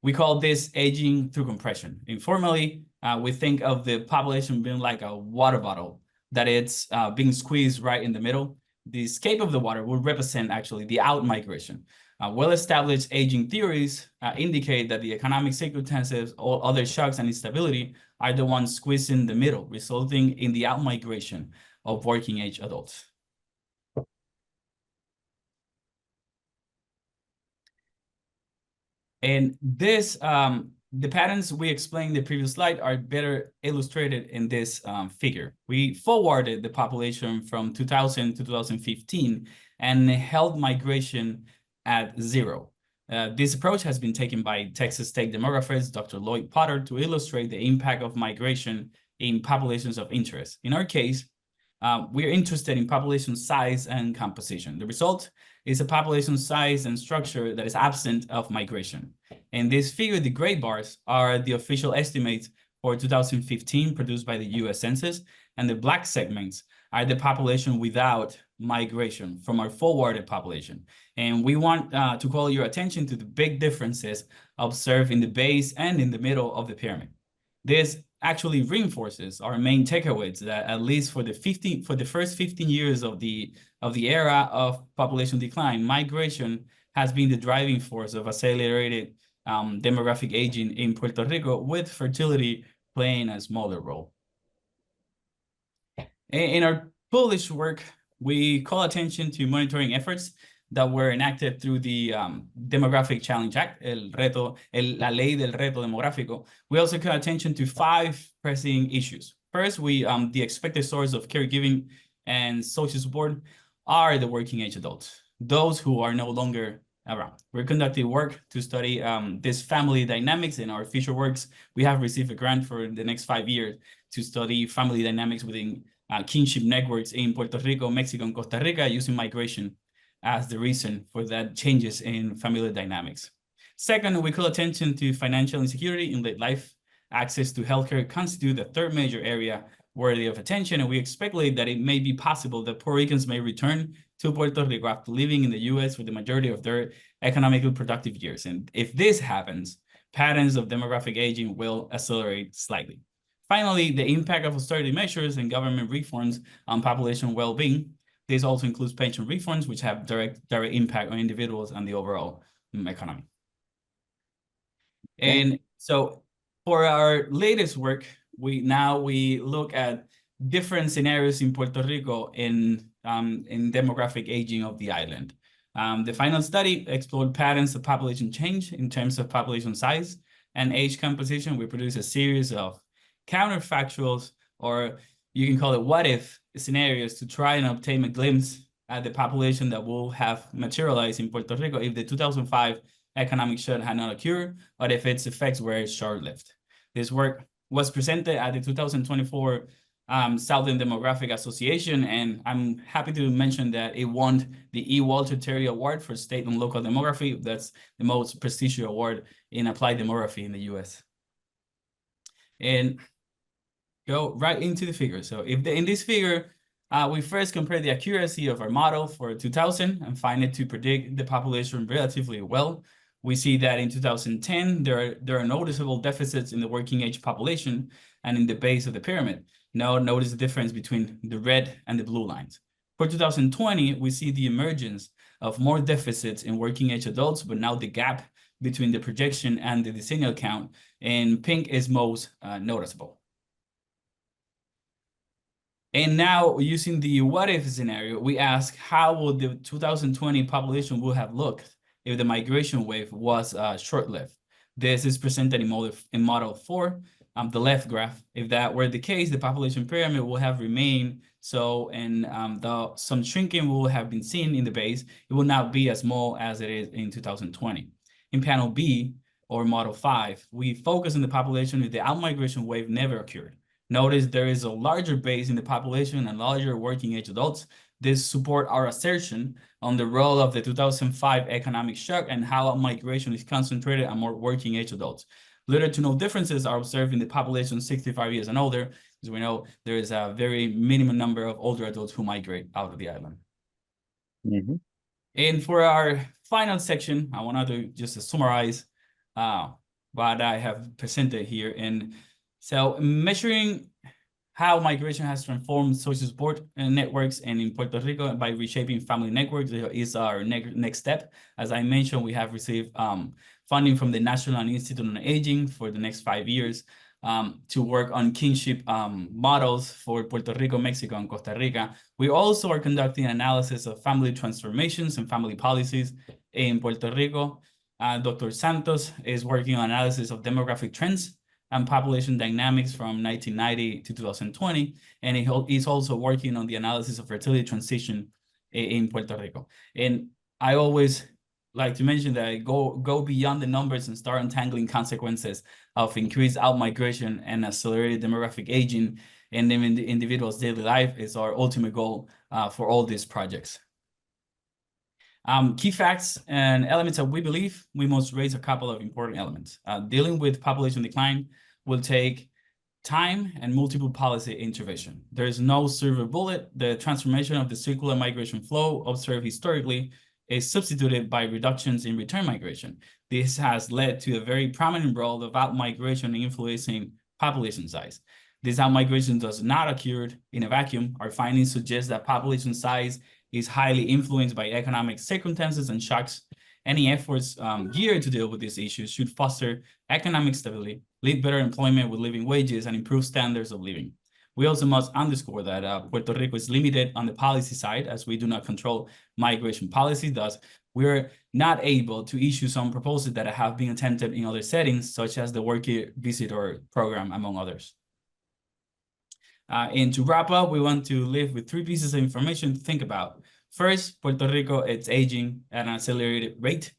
We call this aging through compression. Informally, we think of the population being like a water bottle, that it's being squeezed right in the middle. The escape of the water will represent actually the out migration. Well-established aging theories indicate that the economic circumstances or other shocks and instability are the ones squeezing the middle, resulting in the out-migration of working-age adults. And this, the patterns we explained in the previous slide are better illustrated in this figure. We forwarded the population from 2000 to 2015 and held migration at 0. This approach has been taken by Texas State demographers, Dr. Lloyd Potter, to illustrate the impact of migration in populations of interest. In our case, we're interested in population size and composition. The result is a population size and structure that is absent of migration. In this figure, the gray bars are the official estimates for 2015 produced by the US Census, and the black segments are the population without migration from our forwarded population. And we want to call your attention to the big differences observed in the base and in the middle of the pyramid. This actually reinforces our main takeaways that at least for the first 15 years of the era of population decline, migration has been the driving force of accelerated demographic aging in Puerto Rico, with fertility playing a smaller role. In our published work, we call attention to monitoring efforts that were enacted through the Demographic Challenge Act, la Ley del Reto Demográfico. We also call attention to 5 pressing issues. First, the expected source of caregiving and social support are the working age adults, those who are no longer around. We're conducting work to study this family dynamics in our future works. We have received a grant for the next 5 years to study family dynamics within kinship networks in Puerto Rico, Mexico, and Costa Rica, using migration as the reason for that changes in family dynamics. Second, we call attention to financial insecurity in late life. Access to healthcare constitute the third major area worthy of attention, and we speculate that it may be possible that Puerto Ricans may return to Puerto Rico after living in the US for the majority of their economically productive years. And if this happens, patterns of demographic aging will accelerate slightly. Finally, the impact of austerity measures and government reforms on population well-being. This also includes pension reforms, which have direct impact on individuals and the overall economy. And so for our latest work, we look at different scenarios in Puerto Rico in demographic aging of the island. The final study explored patterns of population change in terms of population size and age composition. We produced a series of counterfactuals, or you can call it what-if scenarios, to try and obtain a glimpse at the population that will have materialized in Puerto Rico if the 2005 economic shock had not occurred, or if its effects were short-lived. This work was presented at the 2024 Southern Demographic Association, and I'm happy to mention that it won the E. Walter Terry Award for State and Local Demography. That's the most prestigious award in applied demography in the US. And go right into the figure. So in this figure, we first compare the accuracy of our model for 2000 and find it to predict the population relatively well. We see that in 2010, there are noticeable deficits in the working age population and in the base of the pyramid. Now notice the difference between the red and the blue lines. For 2020, we see the emergence of more deficits in working age adults, but now the gap between the projection and the decennial count in pink is most noticeable. And now, using the what-if scenario, we ask how would the 2020 population would have looked if the migration wave was short-lived. This is presented in model 4, the left graph. If that were the case, the population pyramid will have remained so, and some shrinking will have been seen in the base. It will not be as small as it is in 2020. In panel B, or model 5, we focus on the population if the outmigration wave never occurred. Notice there is a larger base in the population and larger working age adults. This supports our assertion on the role of the 2005 economic shock and how migration is concentrated on more working age adults. Little to no differences are observed in the population 65 years and older, as we know there is a very minimum number of older adults who migrate out of the island. Mhm. And for our final section, I wanted to just summarize what I have presented here. And so measuring how migration has transformed social support networks and in Puerto Rico by reshaping family networks is our next step. As I mentioned, we have received funding from the National Institute on Aging for the next 5 years to work on kinship models for Puerto Rico, Mexico, and Costa Rica. We also are conducting analysis of family transformations and family policies in Puerto Rico. Dr. Santos is working on analysis of demographic trends and population dynamics from 1990 to 2020. And he's also working on the analysis of fertility transition in Puerto Rico. And I always like to mention that go beyond the numbers and start untangling consequences of increased out-migration and accelerated demographic aging in the individual's daily life is our ultimate goal for all these projects. Key facts and elements that we believe we must raise a couple of important elements. Dealing with population decline will take time and multiple policy intervention. There is no silver bullet. The transformation of the circular migration flow observed historically is substituted by reductions in return migration. This has led to a very prominent role of out-migration influencing population size. This out-migration does not occur in a vacuum. Our findings suggest that population size is highly influenced by economic circumstances and shocks. Any efforts geared to deal with these issues should foster economic stability, lead better employment with living wages, and improve standards of living. We also must underscore that Puerto Rico is limited on the policy side as we do not control migration policy. Thus, we're not able to issue some proposals that have been attempted in other settings, such as the Worker Visitor Program, among others. And to wrap up, we want to leave with 3 pieces of information to think about. First, Puerto Rico, it's aging at an accelerated rate,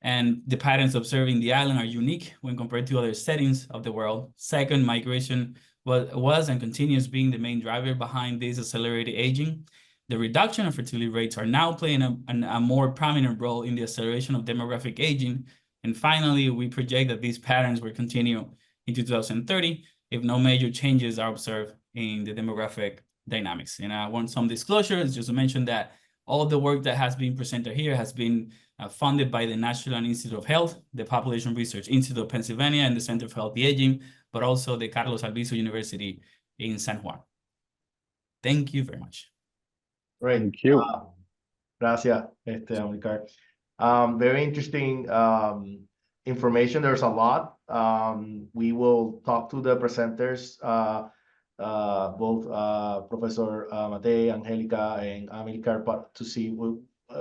and the patterns observed in the island are unique when compared to other settings of the world. Second, migration was and continues being the main driver behind this accelerated aging. The reduction of fertility rates are now playing a more prominent role in the acceleration of demographic aging. And finally, we project that these patterns will continue into 2030 if no major changes are observed in the demographic dynamics. And I want some disclosures just to mention that all the work that has been presented here has been funded by the National Institute of Health, the Population Research Institute of Pennsylvania, and the Center for Healthy Aging, but also the Carlos Albizu University in San Juan. Thank you very much. Great. Thank you. Gracias, Amilcar. Very interesting information. There's a lot. We will talk to the presenters, both Professor Matei, Angelica, and Amilcar, to see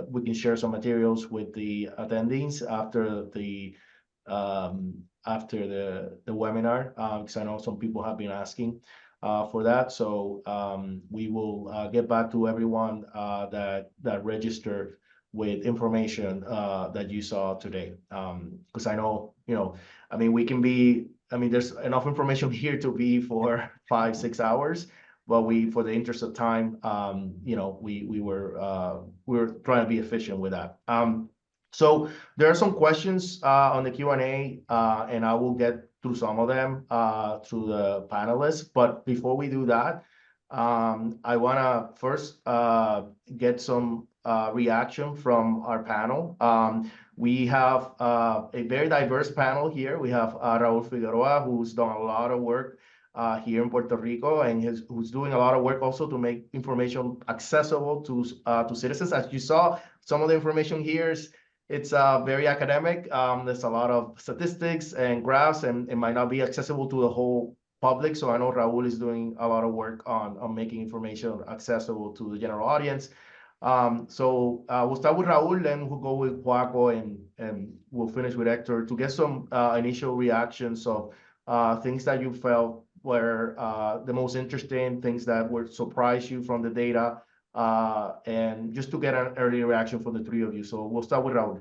we can share some materials with the attendees after the webinar, because I know some people have been asking for that. So we will get back to everyone that registered with information that you saw today. Because I know, I mean, there's enough information here to be for 5-6 hours, but for the interest of time, we were trying to be efficient with that. So there are some questions on the Q&A, and I will get through some of them through the panelists. But before we do that, I want to first get some reaction from our panel. We have a very diverse panel here. We have Raul Figueroa, who's done a lot of work here in Puerto Rico, and who's doing a lot of work also to make information accessible to citizens. As you saw, some of the information here it's very academic. There's a lot of statistics and graphs, and it might not be accessible to the whole public. So I know Raul is doing a lot of work on making information accessible to the general audience. So we'll start with Raul, then we'll go with Joaco, and we'll finish with Hector to get some initial reactions of things that you felt were the most interesting, things that would surprise you from the data, and just to get an early reaction from the 3 of you. So we'll start with Raul.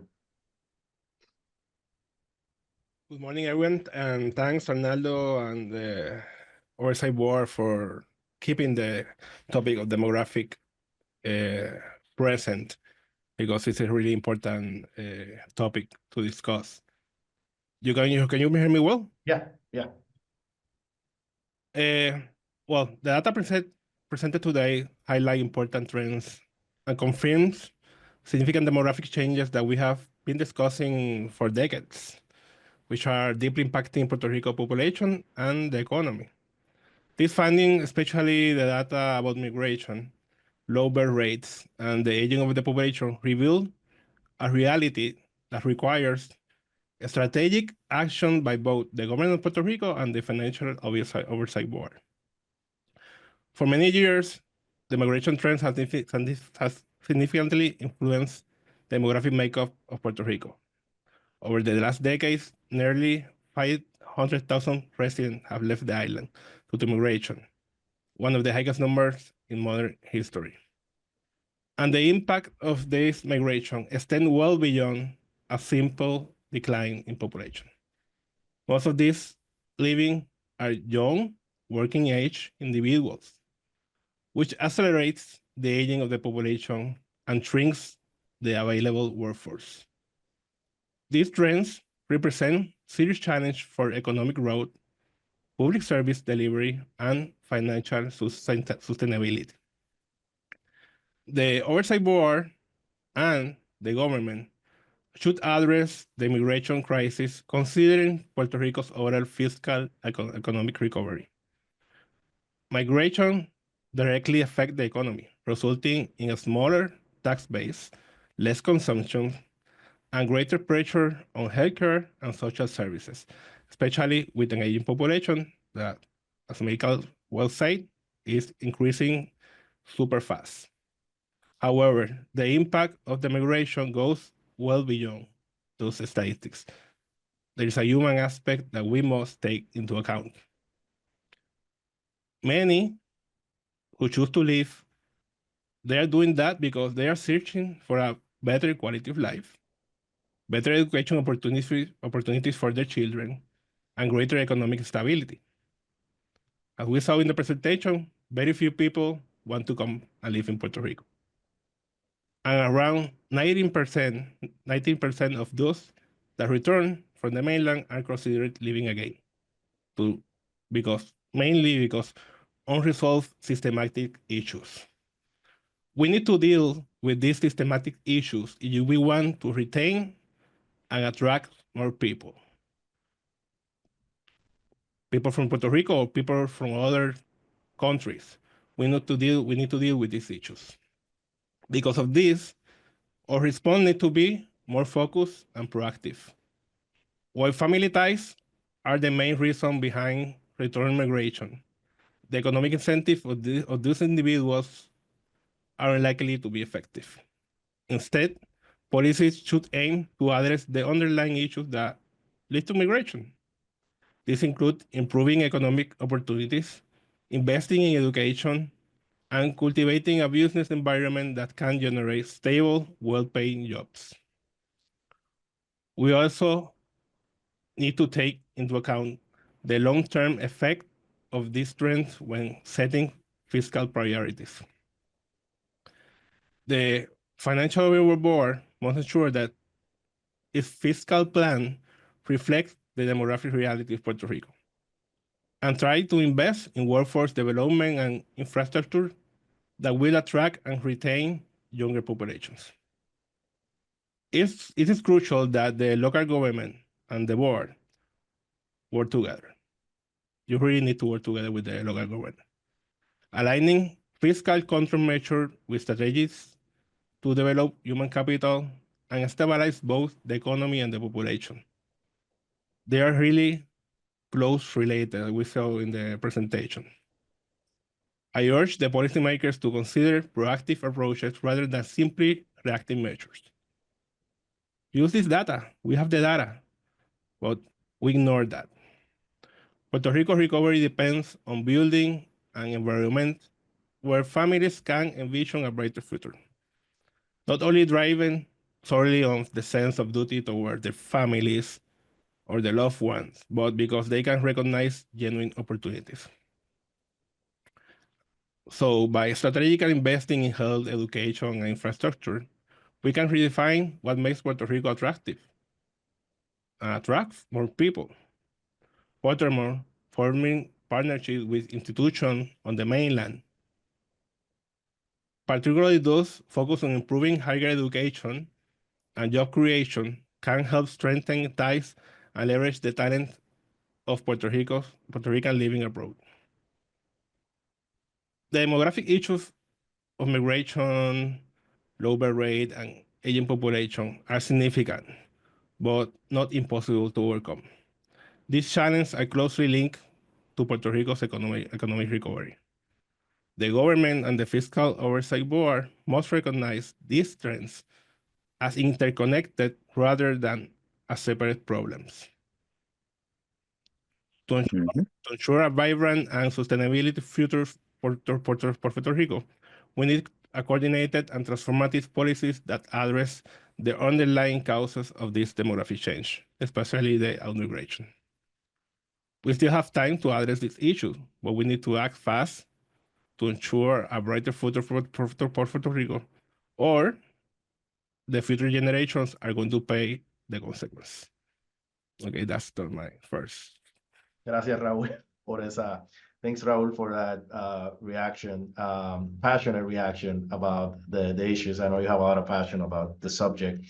Good morning, everyone, and thanks, Arnaldo and the Oversight Board for keeping the topic of demographic present, because it's a really important topic to discuss. Can you hear me well? Yeah, yeah. Well, the data presented today highlight important trends and confirms significant demographic changes that we have been discussing for decades, which are deeply impacting Puerto Rico population and the economy. This finding, especially the data about migration, low birth rates, and the aging of the population, reveal a reality that requires strategic action by both the government of Puerto Rico and the Financial Oversight Board. For many years, the migration trends has significantly influenced the demographic makeup of Puerto Rico. Over the last decades, nearly 500,000 residents have left the island due to migration, one of the highest numbers in modern history. And the impact of this migration extends well beyond a simple decline in population. Most of these living are young, working age individuals, which accelerates the aging of the population and shrinks the available workforce. These trends represent serious challenge for economic growth, public service delivery, and financial sustainability. The Oversight Board and the government should address the immigration crisis considering Puerto Rico's overall fiscal economic recovery. Migration directly affects the economy, resulting in a smaller tax base, less consumption, and greater pressure on healthcare and social services, especially with an aging population that, as Michael well said, is increasing super fast. However, the impact of the migration goes well beyond those statistics. There is a human aspect that we must take into account. Many who choose to leave, they are doing that because they are searching for a better quality of life, better education opportunities for their children, and greater economic stability. As we saw in the presentation, very few people want to come and live in Puerto Rico. And around 19% of those that return from the mainland are considered living again, mainly because unresolved systematic issues. We need to deal with these systematic issues if we want to retain and attract more people. People from Puerto Rico or people from other countries. We need to deal with these issues. Because of this, our response needs to be more focused and proactive. While family ties are the main reason behind return migration, the economic incentive of these individuals are unlikely to be effective. Instead, policies should aim to address the underlying issues that lead to migration. These include improving economic opportunities, investing in education, and cultivating a business environment that can generate stable, well-paying jobs. We also need to take into account the long-term effect of these trends when setting fiscal priorities. The Financial Review Board must ensure that its fiscal plan reflects the demographic reality of Puerto Rico and try to invest in workforce development and infrastructure that will attract and retain younger populations. It is crucial that the local government and the board work together. You really need to work together with the local government. Aligning fiscal control measures with strategies to develop human capital and stabilize both the economy and the population. They are really close related, we saw in the presentation. I urge the policymakers to consider proactive approaches rather than simply reactive measures. Use this data. We have the data, but we ignore that. Puerto Rico recovery depends on building an environment where families can envision a brighter future, not only driven solely on the sense of duty toward their families or their loved ones, but because they can recognize genuine opportunities. So by strategically investing in health, education, and infrastructure, we can redefine what makes Puerto Rico attractive. and attract more people. Furthermore, forming partnerships with institutions on the mainland, particularly those focused on improving higher education and job creation, can help strengthen ties and leverage the talent of Puerto Rican living abroad. The demographic issues of migration, low birth rate, and aging population are significant, but not impossible to overcome. These challenges are closely linked to Puerto Rico's economic recovery. The government and the Fiscal Oversight Board must recognize these trends as interconnected rather than as separate problems. To ensure a vibrant and sustainability future for Puerto Rico, we need a coordinated and transformative policies that address the underlying causes of this demographic change, especially the outmigration. We still have time to address this issue, but we need to act fast to ensure a brighter future for Puerto Rico, or the future generations are going to pay the consequence. Okay, that's my first. Gracias, Raúl, por esa. Thanks, Raúl, for that reaction, passionate reaction about the issues. I know you have a lot of passion about the subject.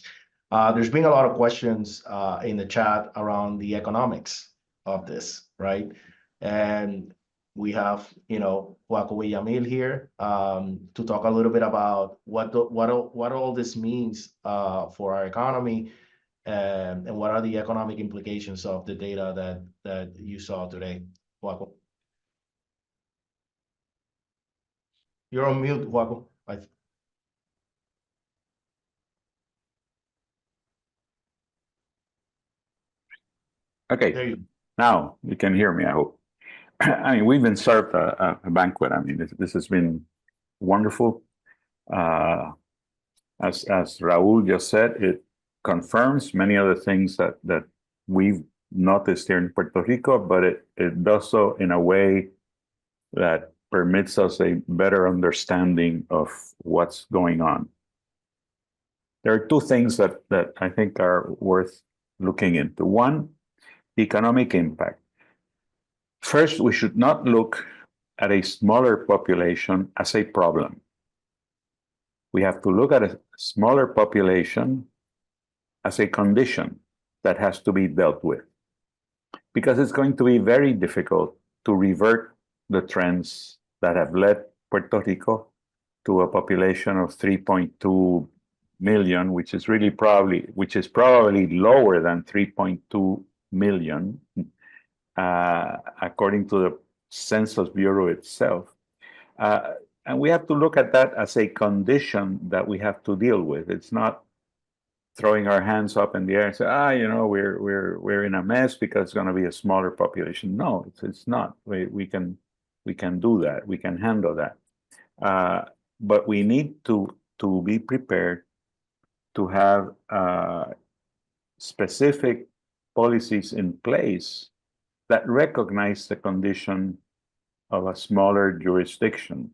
There's been a lot of questions in the chat around the economics of this, right? And we have, Joaco Villamil here to talk a little bit about what all this means for our economy, and what are the economic implications of the data that you saw today, Joaco. You're on mute, Joaco. Okay, There you go. now you can hear me, I hope. I mean, we've been served a banquet. I mean, this has been wonderful. As Raúl just said, it confirms many of the things that we've noticed here in Puerto Rico, but it does so in a way that permits us a better understanding of what's going on. There are two things that I think are worth looking into. One, economic impact. First, we should not look at a smaller population as a problem. We have to look at a smaller population as a condition that has to be dealt with, because it's going to be very difficult to revert the trends that have led Puerto Rico to a population of 3.2 million, which is probably lower than 3.2 million, according to the Census Bureau itself. And we have to look at that as a condition that we have to deal with. It's not throwing our hands up in the air and say, we're in a mess because it's going to be a smaller population. No, it's not. We can do that. We can handle that. But we need to be prepared to have specific policies in place that recognize the condition of a smaller jurisdiction.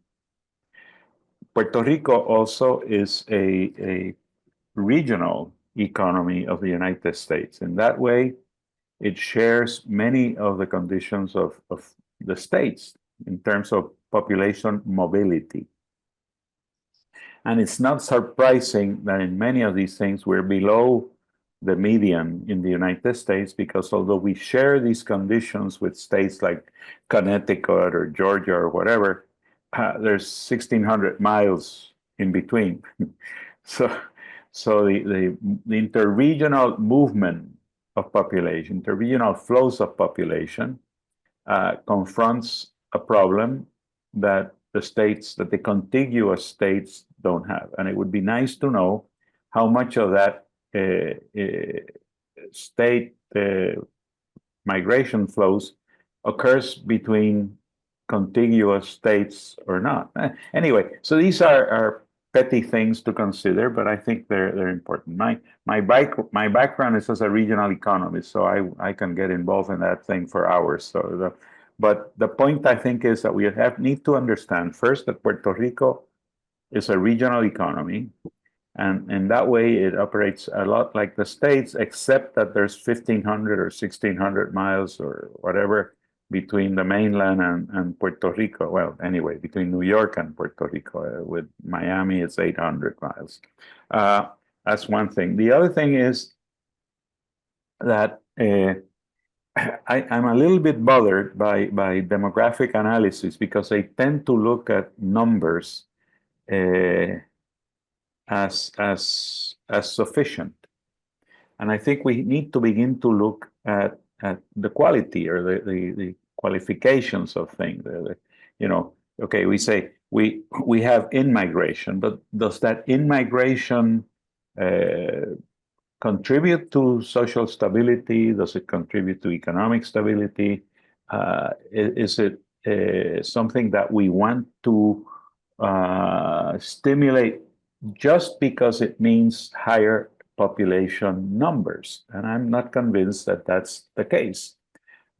Puerto Rico also is a regional economy of the United States. In that way, it shares many of the conditions of the states in terms of population mobility. And it's not surprising that in many of these things, we're below the median in the United States, because although we share these conditions with states like Connecticut or Georgia or whatever, there's 1,600 miles in between. So the interregional movement of population, interregional flows of population confronts a problem that the contiguous states don't have. And it would be nice to know how much of that state migration flows occurs between contiguous states or not. Anyway, so these are petty things to consider, but I think they're important. My background is as a regional economist, so I can get involved in that thing for hours. But the point, I think, is that we need to understand first that Puerto Rico is a regional economy, And in that way, it operates a lot like the States, except that there's 1,500 or 1,600 miles or whatever between the mainland and Puerto Rico. Well, anyway, between New York and Puerto Rico. With Miami, it's 800 miles. That's one thing. The other thing is that I'm a little bit bothered by demographic analysis because they tend to look at numbers as sufficient. And I think we need to begin to look at the quality or the qualifications of things. You know, okay, we say we have in-migration, but does that in-migration contribute to social stability? Does it contribute to economic stability? Is it something that we want to stimulate just because it means higher population numbers? And I'm not convinced that that's the case.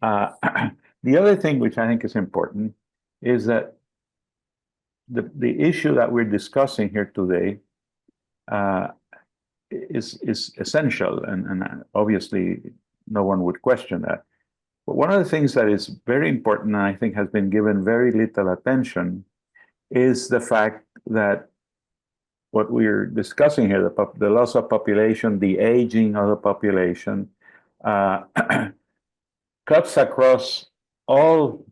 The other thing which I think is important is that the issue that we're discussing here today is essential, and obviously no one would question that. But one of the things that is very important, and I think has been given very little attention, is the fact that what we're discussing here, the loss of population, the aging of the population, cuts across all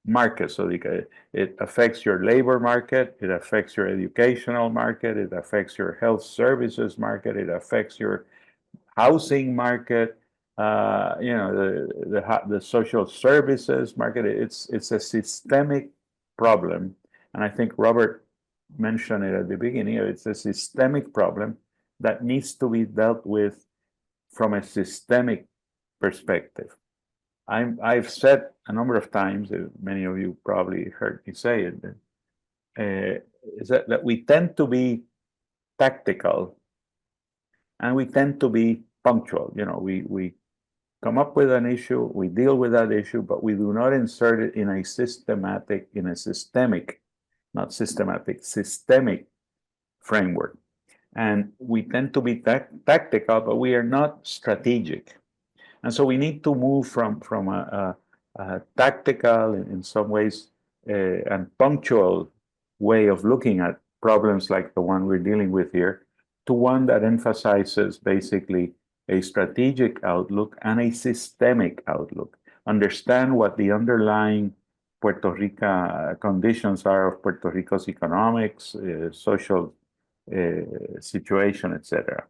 markets. So it affects your labor market, it affects your educational market, it affects your health services market, it affects your housing market, you know, the social services market. It's a systemic problem, and I think Robert mentioned it at the beginning. It's a systemic problem that needs to be dealt with from a systemic perspective. I've said a number of times, many of you probably heard me say it, is that we tend to be tactical and we tend to be punctual. You know, we come up with an issue, we deal with that issue, but we do not insert it in a systemic framework. And we tend to be tactical, but we are not strategic. And so we need to move from a tactical, in some ways, and punctual way of looking at problems like the one we're dealing with here, to one that emphasizes basically a strategic outlook and a systemic outlook. Understand what the underlying Puerto Rico conditions are of Puerto Rico's economics, social situation, etc.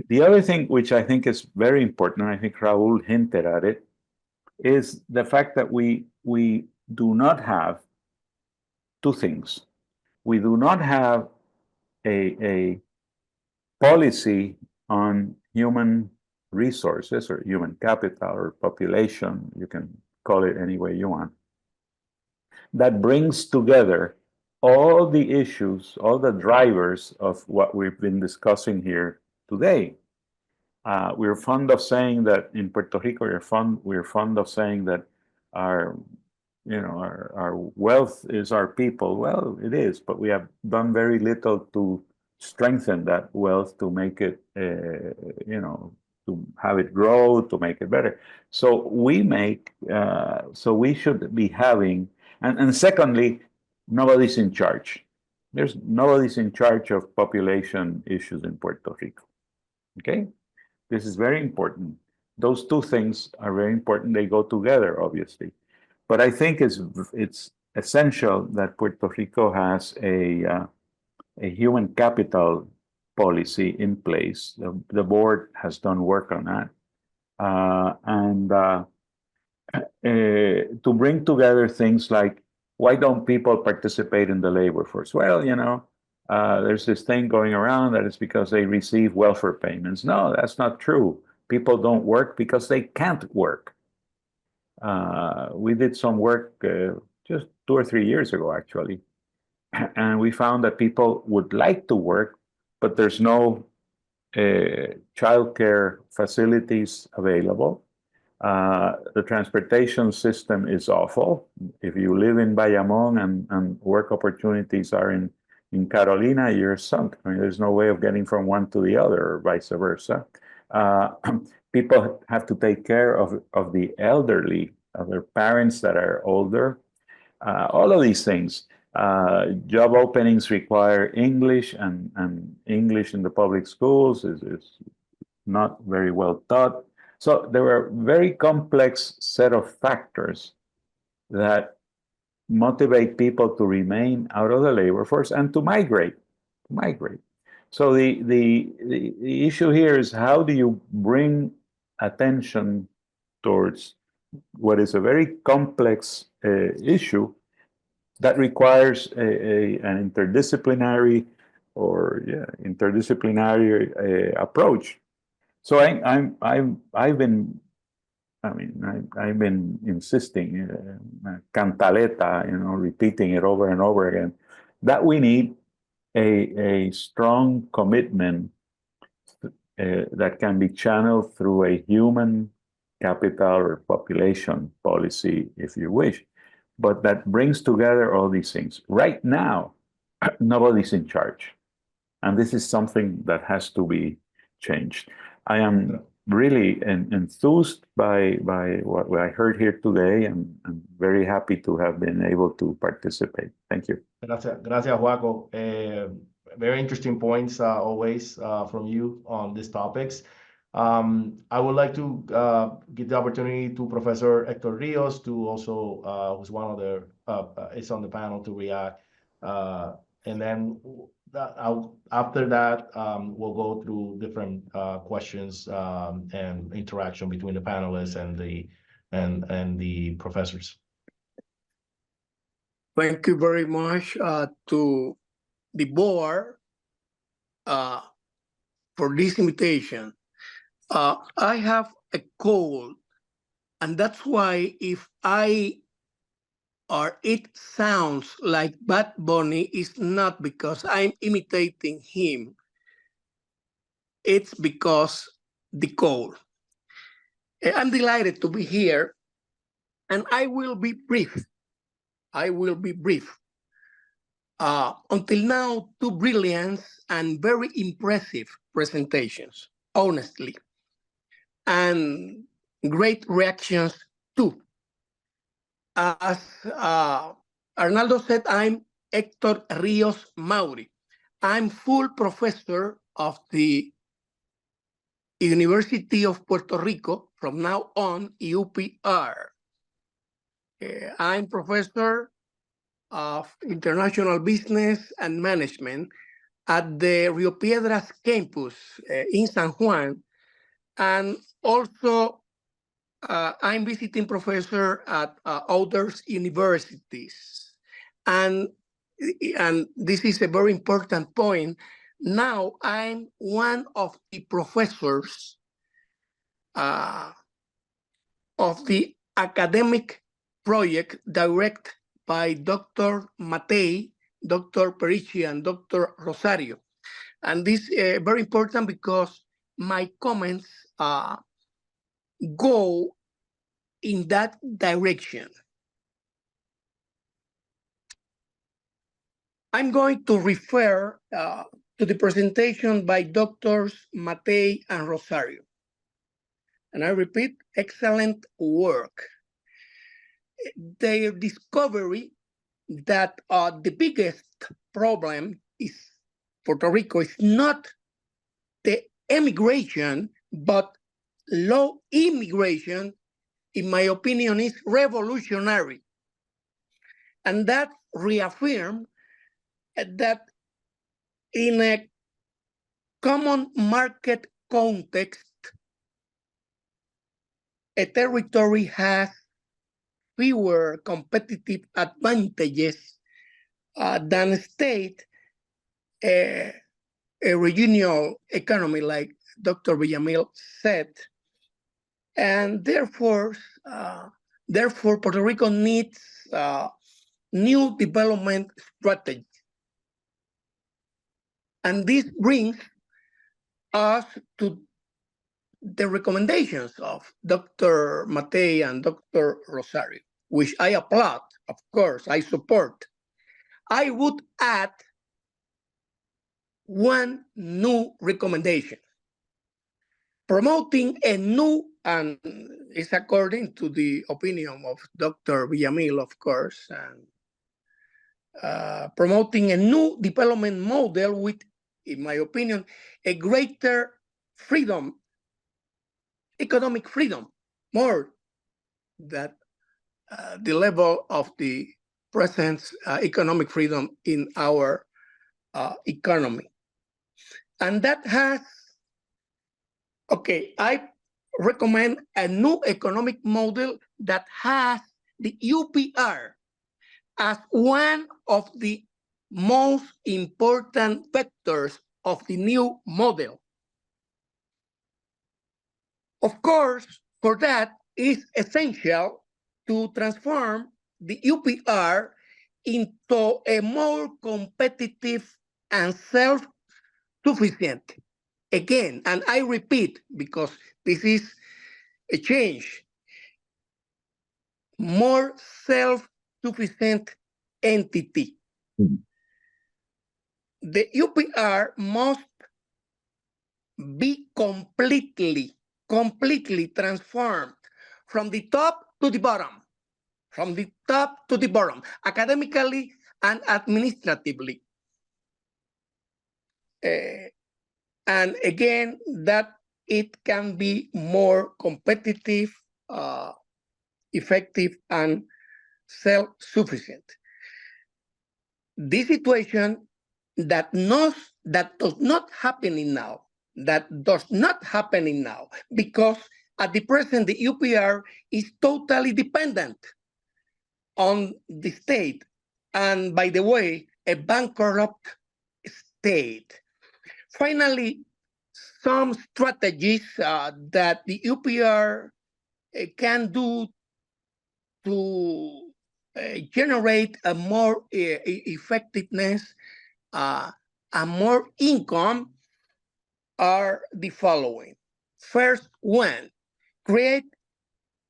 The other thing which I think is very important, and I think Raul hinted at it, is the fact that we do not have two things. We do not have a policy on human resources or human capital or population, you can call it any way you want, that brings together all the issues, all the drivers of what we've been discussing here today. We're fond of saying that in Puerto Rico, we're fond of saying that our wealth is our people. Well, it is, but we have done very little to strengthen that wealth, to make it, to have it grow, to make it better. So we should be having, and secondly, nobody's in charge. Nobody's in charge of population issues in Puerto Rico. Okay, this is very important. Those two things are very important. They go together, obviously. But I think it's essential that Puerto Rico has a human capital policy in place. The board has done work on that, and to bring together things like, why don't people participate in the labor force? Well, there's this thing going around that it's because they receive welfare payments. No, that's not true. People don't work because they can't work. We did some work just 2 or 3 years ago, actually, and we found that people would like to work, but there's no childcare facilities available. The transportation system is awful. If you live in Bayamón and work opportunities are in in Carolina, you're sunk. I mean, there's no way of getting from one to the other, or vice versa. People have to take care of the elderly, of their parents that are older. All of these things. Job openings require English, and English in the public schools is not very well taught. So there were a very complex set of factors that motivate people to remain out of the labor force and to migrate. So the issue here is, how do you bring attention towards what is a very complex issue that requires an interdisciplinary approach. So I've been insisting, cantaleta, repeating it over and over again, that we need a strong commitment that can be channeled through a human capital or population policy, if you wish, but that brings together all these things. Right now, nobody's in charge, and this is something that has to be changed. I am really enthused by what I heard here today, and I'm very happy to have been able to participate. Thank you. Gracias, Joaco. Very interesting points always from you on these topics. I would like to give the opportunity to Professor Hector Rios to also, who's one of the, is on the panel, to react. And then after that, we'll go through different questions and interaction between the panelists and the professors. Thank you very much to the board for this invitation. I have a cold, and that's why if it sounds like Bad Bunny, it's not because I'm imitating him. It's because the cold. I'm delighted to be here, and I will be brief. Until now, two brilliant and very impressive presentations, honestly, and great reactions too. As Arnaldo said, I'm Hector Rios Mauri. I'm full professor of the University of Puerto Rico from now on, UPR. I'm professor of international business and management at the Rio Piedras campus in San Juan, and also I'm visiting professor at other universities. And this is a very important point. Now I'm one of the professors of the academic project directed by Dr. Matei, Dr. Perici, and Dr. Rosario. And this is very important because my comments go in that direction. I'm going to refer to the presentation by Doctors Matei and Rosario. And I repeat, excellent work. Their discovery that the biggest problem is Puerto Rico is not the immigration, but low immigration, in my opinion, is revolutionary. And that reaffirmed that in a common market context, a territory has fewer competitive advantages than a state, a regional economy, like Dr. Villamil said. And therefore, Puerto Rico needs new development strategy. And this brings us to the recommendations of Dr. Matei and Dr. Rosario, which I applaud, of course, I support. I would add one new recommendation. Promoting a new, and it's according to the opinion of Dr. Villamil, of course, and promoting a new development model with, in my opinion, a greater freedom, economic freedom, more than the level of the present economic freedom in our economy. And that has, okay, I recommend a new economic model that has the UPR as one of the most important vectors of the new model. Of course, for that, it's essential to transform the UPR into a more competitive and self-sufficient. Again, and I repeat, because this is a change, more self-sufficient entity. The UPR must be completely transformed from the top to the bottom, academically and administratively. And again, that it can be more competitive, effective, and self-sufficient. This situation that does not happening now, because at the present, the UPR is totally dependent on the state. And by the way, a bankrupt state. Finally, some strategies that the UPR can do to generate a more effectiveness and more income are the following. First one, create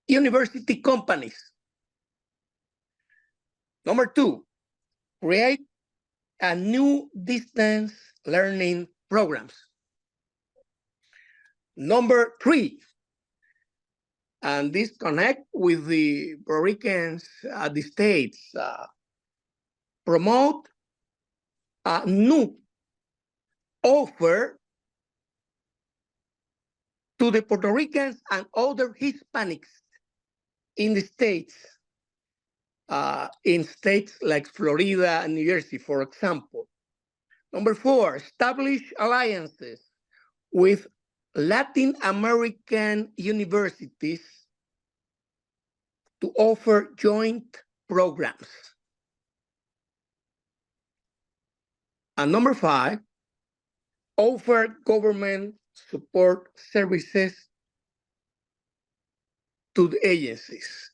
university companies. Number two, create a new distance learning programs. Number three, and this connect with the Puerto Ricans at the States, promote a new offer to the Puerto Ricans and other Hispanics in the States, in states like Florida and New Jersey, for example. Number four, establish alliances with Latin American universities to offer joint programs. And number five, offer government support services to the agencies.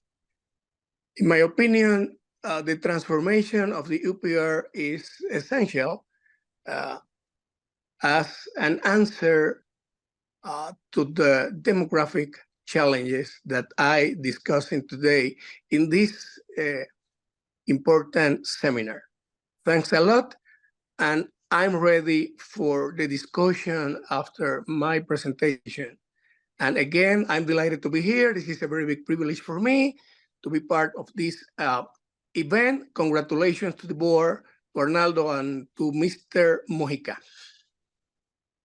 In my opinion, the transformation of the UPR is essential as an answer to the demographic challenges that I discussing today in this important seminar. Thanks a lot, and I'm ready for the discussion after my presentation. And again, I'm delighted to be here. This is a very big privilege for me to be part of this event. Congratulations to the board, to Arnaldo, and to Mr. Mojica.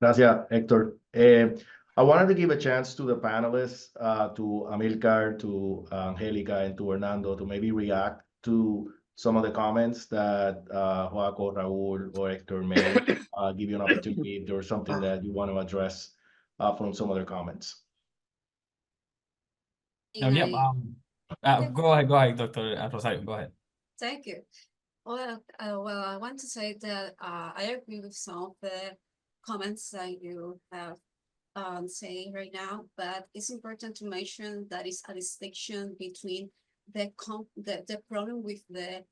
Gracias, Hector. I wanted to give a chance to the panelists, to Amilcar, to Angelica, and to Hernando to maybe react to some of the comments that Joaco, Raul, or Hector made. Give you an opportunity if there's something that you want to address from some other comments. Go ahead, Dr. Rosario, go ahead. Thank you. Well, I want to say that I agree with some of the comments that you have saying right now, but it's important to mention that it's a distinction between the problem with the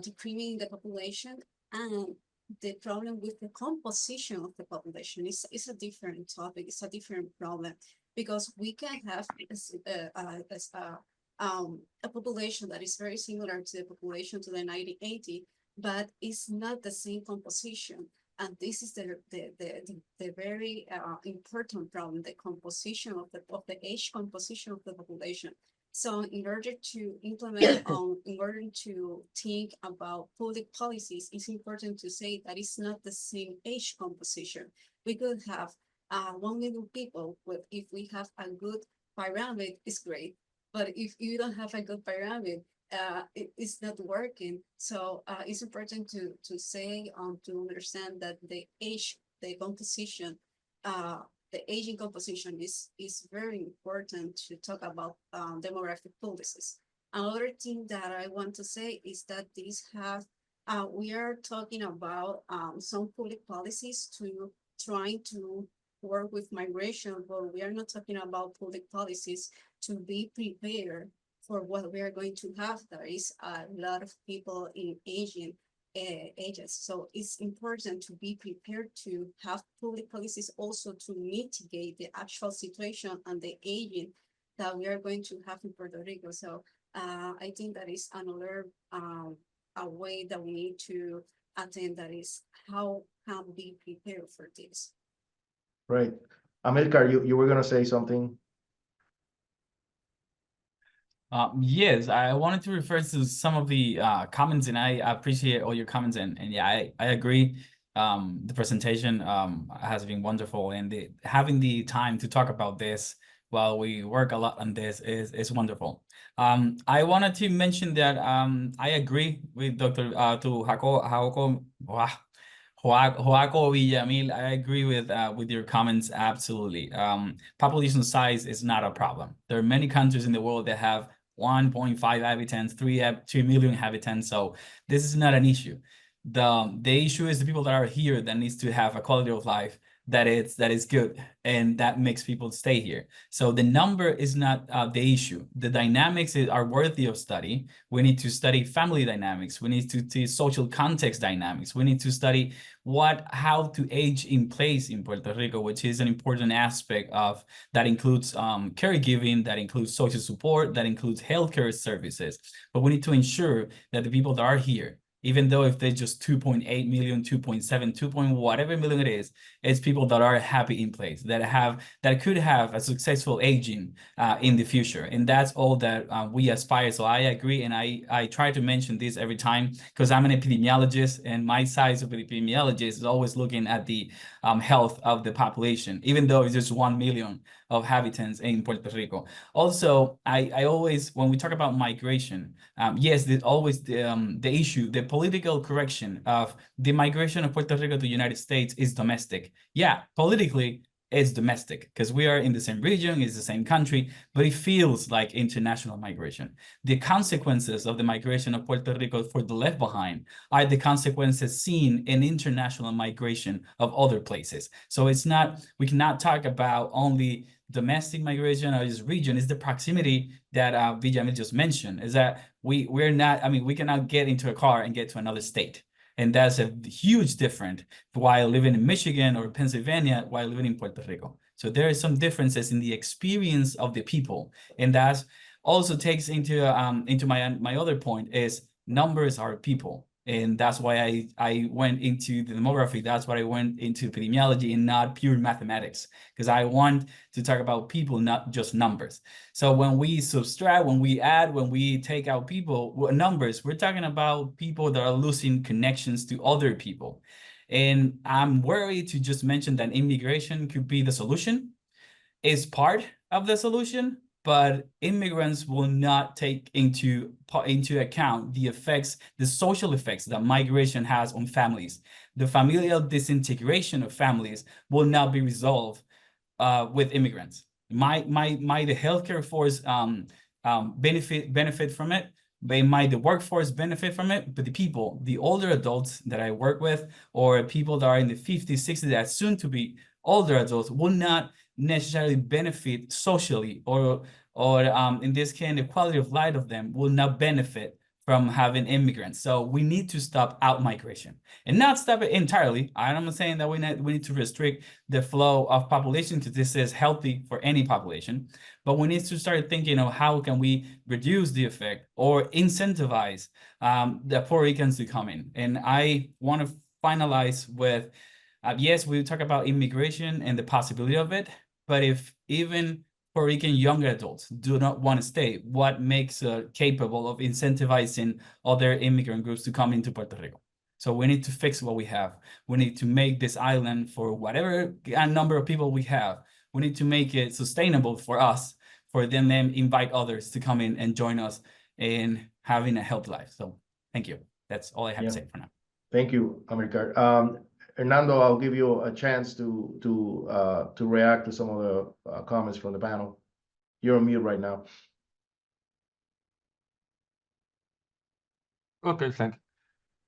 decreasing the population and the problem with the composition of the population. It's a different topic. It's a different problem because we can have a population that is very similar to the population to the 1980, but it's not the same composition. And this is the very important problem, the composition of the age composition of the population. So in order to implement, in order to think about public policies, it's important to say that it's not the same age composition. We could have 1 million people, if we have a good pyramid, it's great. But if you don't have a good pyramid, it's not working. So it's important to say, to understand that the composition, the aging composition is very important to talk about demographic policies. Another thing that I want to say is that we are talking about some public policies to trying to work with migration, but we are not talking about public policies to be prepared for what we are going to have. There is a lot of people in aging ages. So it's important to be prepared to have public policies also to mitigate the actual situation and the aging that we are going to have in Puerto Rico. So I think that is another a way that we need to attend, that is how can we prepare for this. Right. Amilcar, you were gonna say something? Yes, I wanted to refer to some of the comments, and I appreciate all your comments, and yeah, I agree. The presentation has been wonderful, and having the time to talk about this while we work a lot on this is wonderful. I wanted to mention that I agree with Dr. Joaco Villamil. I agree with your comments absolutely. Population size is not a problem. There are many countries in the world that have 1.5 inhabitants, 3 million inhabitants. So this is not an issue. The issue is the people that are here that needs to have a quality of life that is good, and that makes people stay here. So the number is not the issue. The dynamics are worthy of study. We need to study family dynamics. We need to see social context dynamics. We need to study how to age in place in Puerto Rico, which is an important aspect of that includes caregiving, that includes social support, that includes healthcare services. But we need to ensure that the people that are here, even though if they're just 2.8 million, 2.7, 2. Whatever million it is, it's people that are happy in place, that could have a successful aging in the future. And that's all that we aspire. So I agree. And I try to mention this every time because I'm an epidemiologist, and my side of an epidemiologist is always looking at the health of the population, even though it's just 1 million of inhabitants in Puerto Rico. Also, I always, when we talk about migration, yes, there's always the issue, the political correction of the migration of Puerto Rico to the United States is domestic. Yeah, politically, it's domestic because we are in the same region, it's the same country, but it feels like international migration. The consequences of the migration of Puerto Rico for the left behind are the consequences seen in international migration of other places. So it's not, we cannot talk about only domestic migration or this region. Is the proximity that Villamil just mentioned, is that we're not, I mean, we cannot get into a car and get to another state. And that's a huge difference while living in Michigan or Pennsylvania while living in Puerto Rico. So there are some differences in the experience of the people. And that also takes into my other point is numbers are people. And that's why I went into the demography. That's why I went into epidemiology and not pure mathematics, because I want to talk about people, not just numbers. So when we subtract, when we add, when we take out people, numbers, we're talking about people that are losing connections to other people. And I'm worried to just mention that immigration could be the solution, is part of the solution, but immigrants will not take into account the effects, the social effects that migration has on families. The familial disintegration of families will not be resolved with immigrants. The healthcare force benefit from it. The workforce benefit from it, but the people, the older adults that I work with, or people that are in the 50s, 60s, that soon to be older adults, will not necessarily benefit socially, or in this case, the quality of life of them will not benefit from having immigrants. So we need to stop out migration and not stop it entirely. I'm not saying that we need to restrict the flow of population because this is healthy for any population, but we need to start thinking of how can we reduce the effect or incentivize the Puerto Ricans to come in. And I want to finalize with Yes, we talk about immigration and the possibility of it, but if even Puerto Rican young adults do not want to stay, what makes capable of incentivizing other immigrant groups to come into Puerto Rico? So we need to fix what we have. We need to make this island, for whatever number of people we have, we need to make it sustainable for us, for them invite others to come in and join us in having a healthy life. So thank you. That's all I have to say for now. Thank you, Amilcar. Hernando, I'll give you a chance to react to some of the comments from the panel. You're on mute right now. Okay, thank you.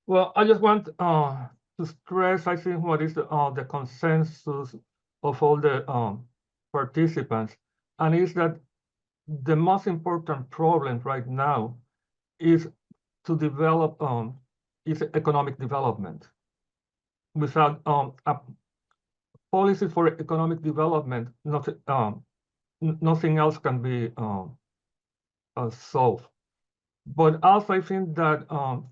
Well, I just want to stress, I think, what is the consensus of all the participants, and is that the most important problem right now is to develop is economic development. Without a policy for economic development, nothing else can be solved. But also, I think that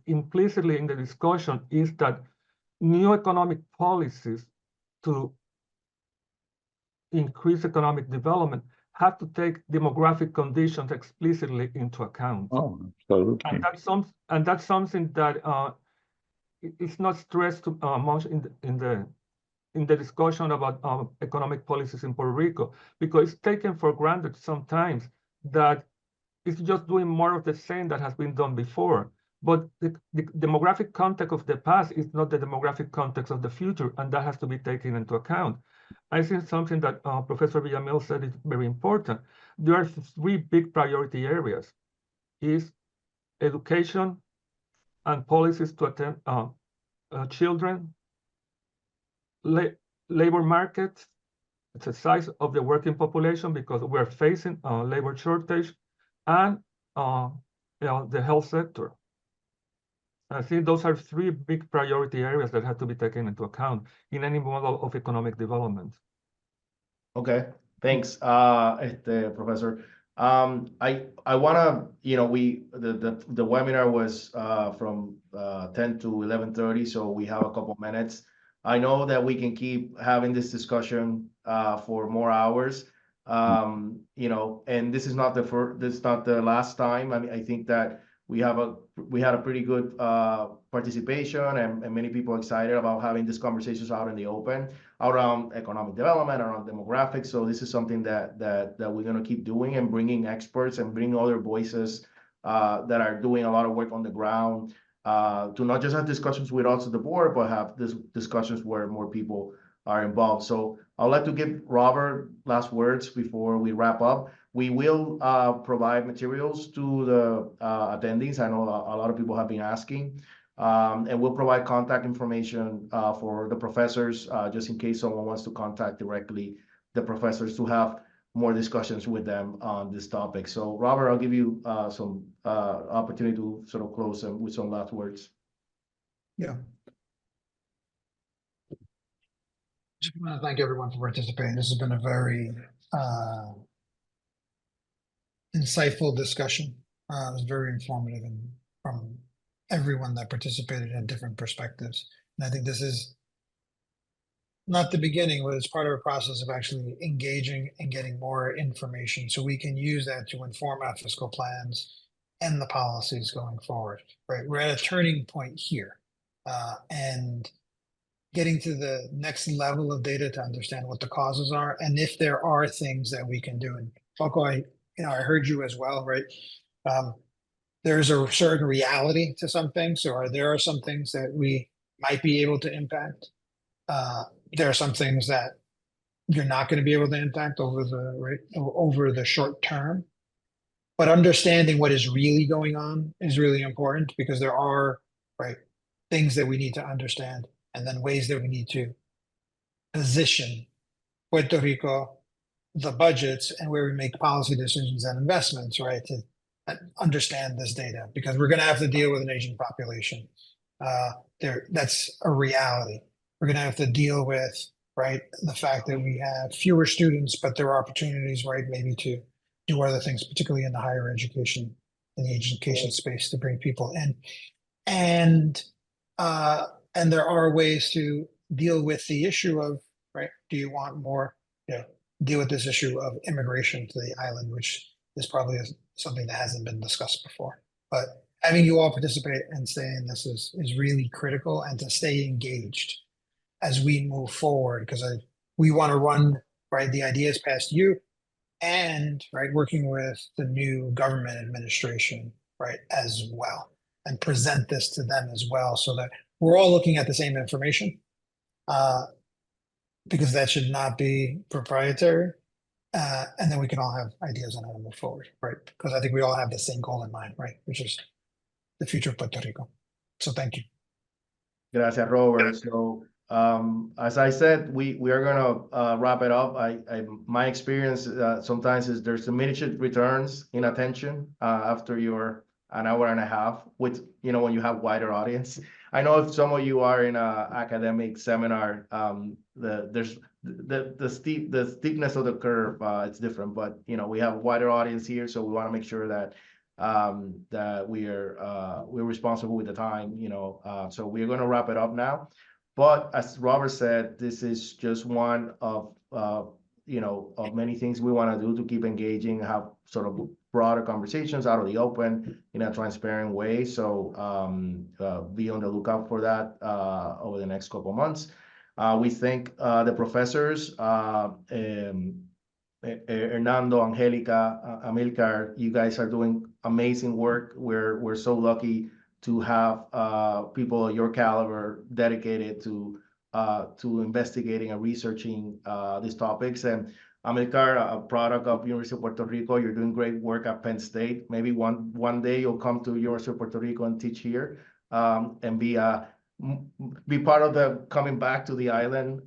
implicitly in the discussion is that new economic policies to increase economic development have to take demographic conditions explicitly into account. Oh, absolutely. And that's something that it's not stressed much in the discussion about economic policies in Puerto Rico, because it's taken for granted sometimes that it's just doing more of the same that has been done before. But the demographic context of the past is not the demographic context of the future, and that has to be taken into account. I think something that Professor Villamil said is very important. There are three big priority areas: is education and policies to attend children, labor market, it's the size of the working population because we're facing labor shortage, and the health sector. I think those are three big priority areas that have to be taken into account in any model of economic development. Okay, thanks, Professor. I wanna, the webinar was from 10 to 11:30, so we have a couple minutes. I know that we can keep having this discussion for more hours. And this is not the last time. I mean, I think that we had a pretty good participation and many people excited about having these conversations out in the open around economic development, around demographics. So this is something that we're going to keep doing, and bringing experts and bringing other voices that are doing a lot of work on the ground to not just have discussions with us at the board, but have discussions where more people are involved. So I'd like to give Robert last words before we wrap up. We will provide materials to the attendees. I know a lot of people have been asking. And we'll provide contact information for the professors, just in case someone wants to contact directly the professors to have more discussions with them on this topic. So Robert, I'll give you some opportunity to sort of close with some last words. Yeah. Just want to thank everyone for participating. This has been a very insightful discussion. It was very informative, and from everyone that participated in different perspectives. And I think this is not the beginning, but it's part of a process of actually engaging and getting more information so we can use that to inform our fiscal plans and the policies going forward, right? We're at a turning point here, and getting to the next level of data to understand what the causes are, and if there are things that we can do. And Falco, I heard you as well, right? There's a certain reality to some things. So there are some things that we might be able to impact. There are some things that you're not going to be able to impact over the short term. But understanding what is really going on is really important, because there are things that we need to understand, and then ways that we need to position Puerto Rico, the budgets, and where we make policy decisions and investments, right, to understand this data, because we're going to have to deal with an aging population. That's a reality. We're going to have to deal with, the fact that we have fewer students, but there are opportunities, maybe to do other things, particularly in the higher education, in the education space, to bring people in. And there are ways to deal with the issue of, right, do you want more, deal with this issue of immigration to the island, which is probably something that hasn't been discussed before. But having you all participate and saying this is really critical, and to stay engaged as we move forward, because we want to run, right, the ideas past you, and right, working with the new government administration, right, as well, and present this to them as well, so that we're all looking at the same information, because that should not be proprietary. And then we can all have ideas on how to move forward, right? Because I think we all have the same goal in mind, right? Which is the future of Puerto Rico. So thank you. Gracias, Robert. So, as I said, we are gonna wrap it up. My experience sometimes is there's immediate returns in attention after your an hour and a half with, when you have wider audience. I know if some of you are in a academic seminar, the steepness of the curve, it's different, but we have a wider audience here, so we want to make sure that that we're responsible with the time, so we're going to wrap it up now. But as Robert said, this is just one of of many things we want to do to keep engaging, have sort of broader conversations out of the open in a transparent way. So be on the lookout for that over the next couple of months. We thank the professors, Hernando, Angelica, Amilcar. You guys are doing amazing work. We're so lucky to have people of your caliber dedicated to investigating and researching these topics. And Amilcar, a product of University of Puerto Rico, you're doing great work at Penn State. Maybe one day you'll come to University of Puerto Rico and teach here, and be part of the coming back to the island,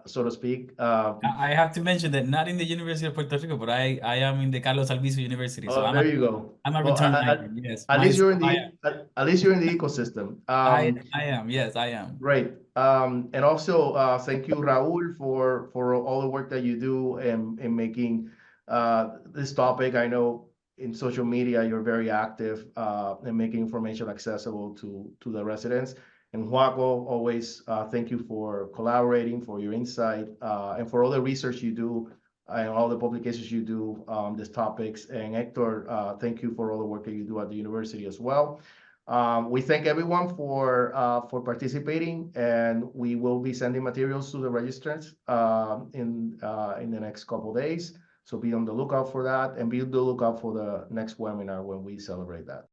so to speak. I have to mention that not in the University of Puerto Rico, but I am in the Carlos Albizu University. So There you go. I'm a Well, return migrant. Yes. At least you're in the ecosystem. I am. Yes, I am. Great. And also, thank you, Raul, for all the work that you do in making this topic. I know in social media you're very active in making information accessible to the residents. And Joaco, always thank you for collaborating, for your insight, and for all the research you do and all the publications you do on these topics. And Hector, thank you for all the work that you do at the university as well. We thank everyone for participating, and we will be sending materials to the registrants in the next couple of days. So be on the lookout for that, and be on the lookout for the next webinar when we celebrate that.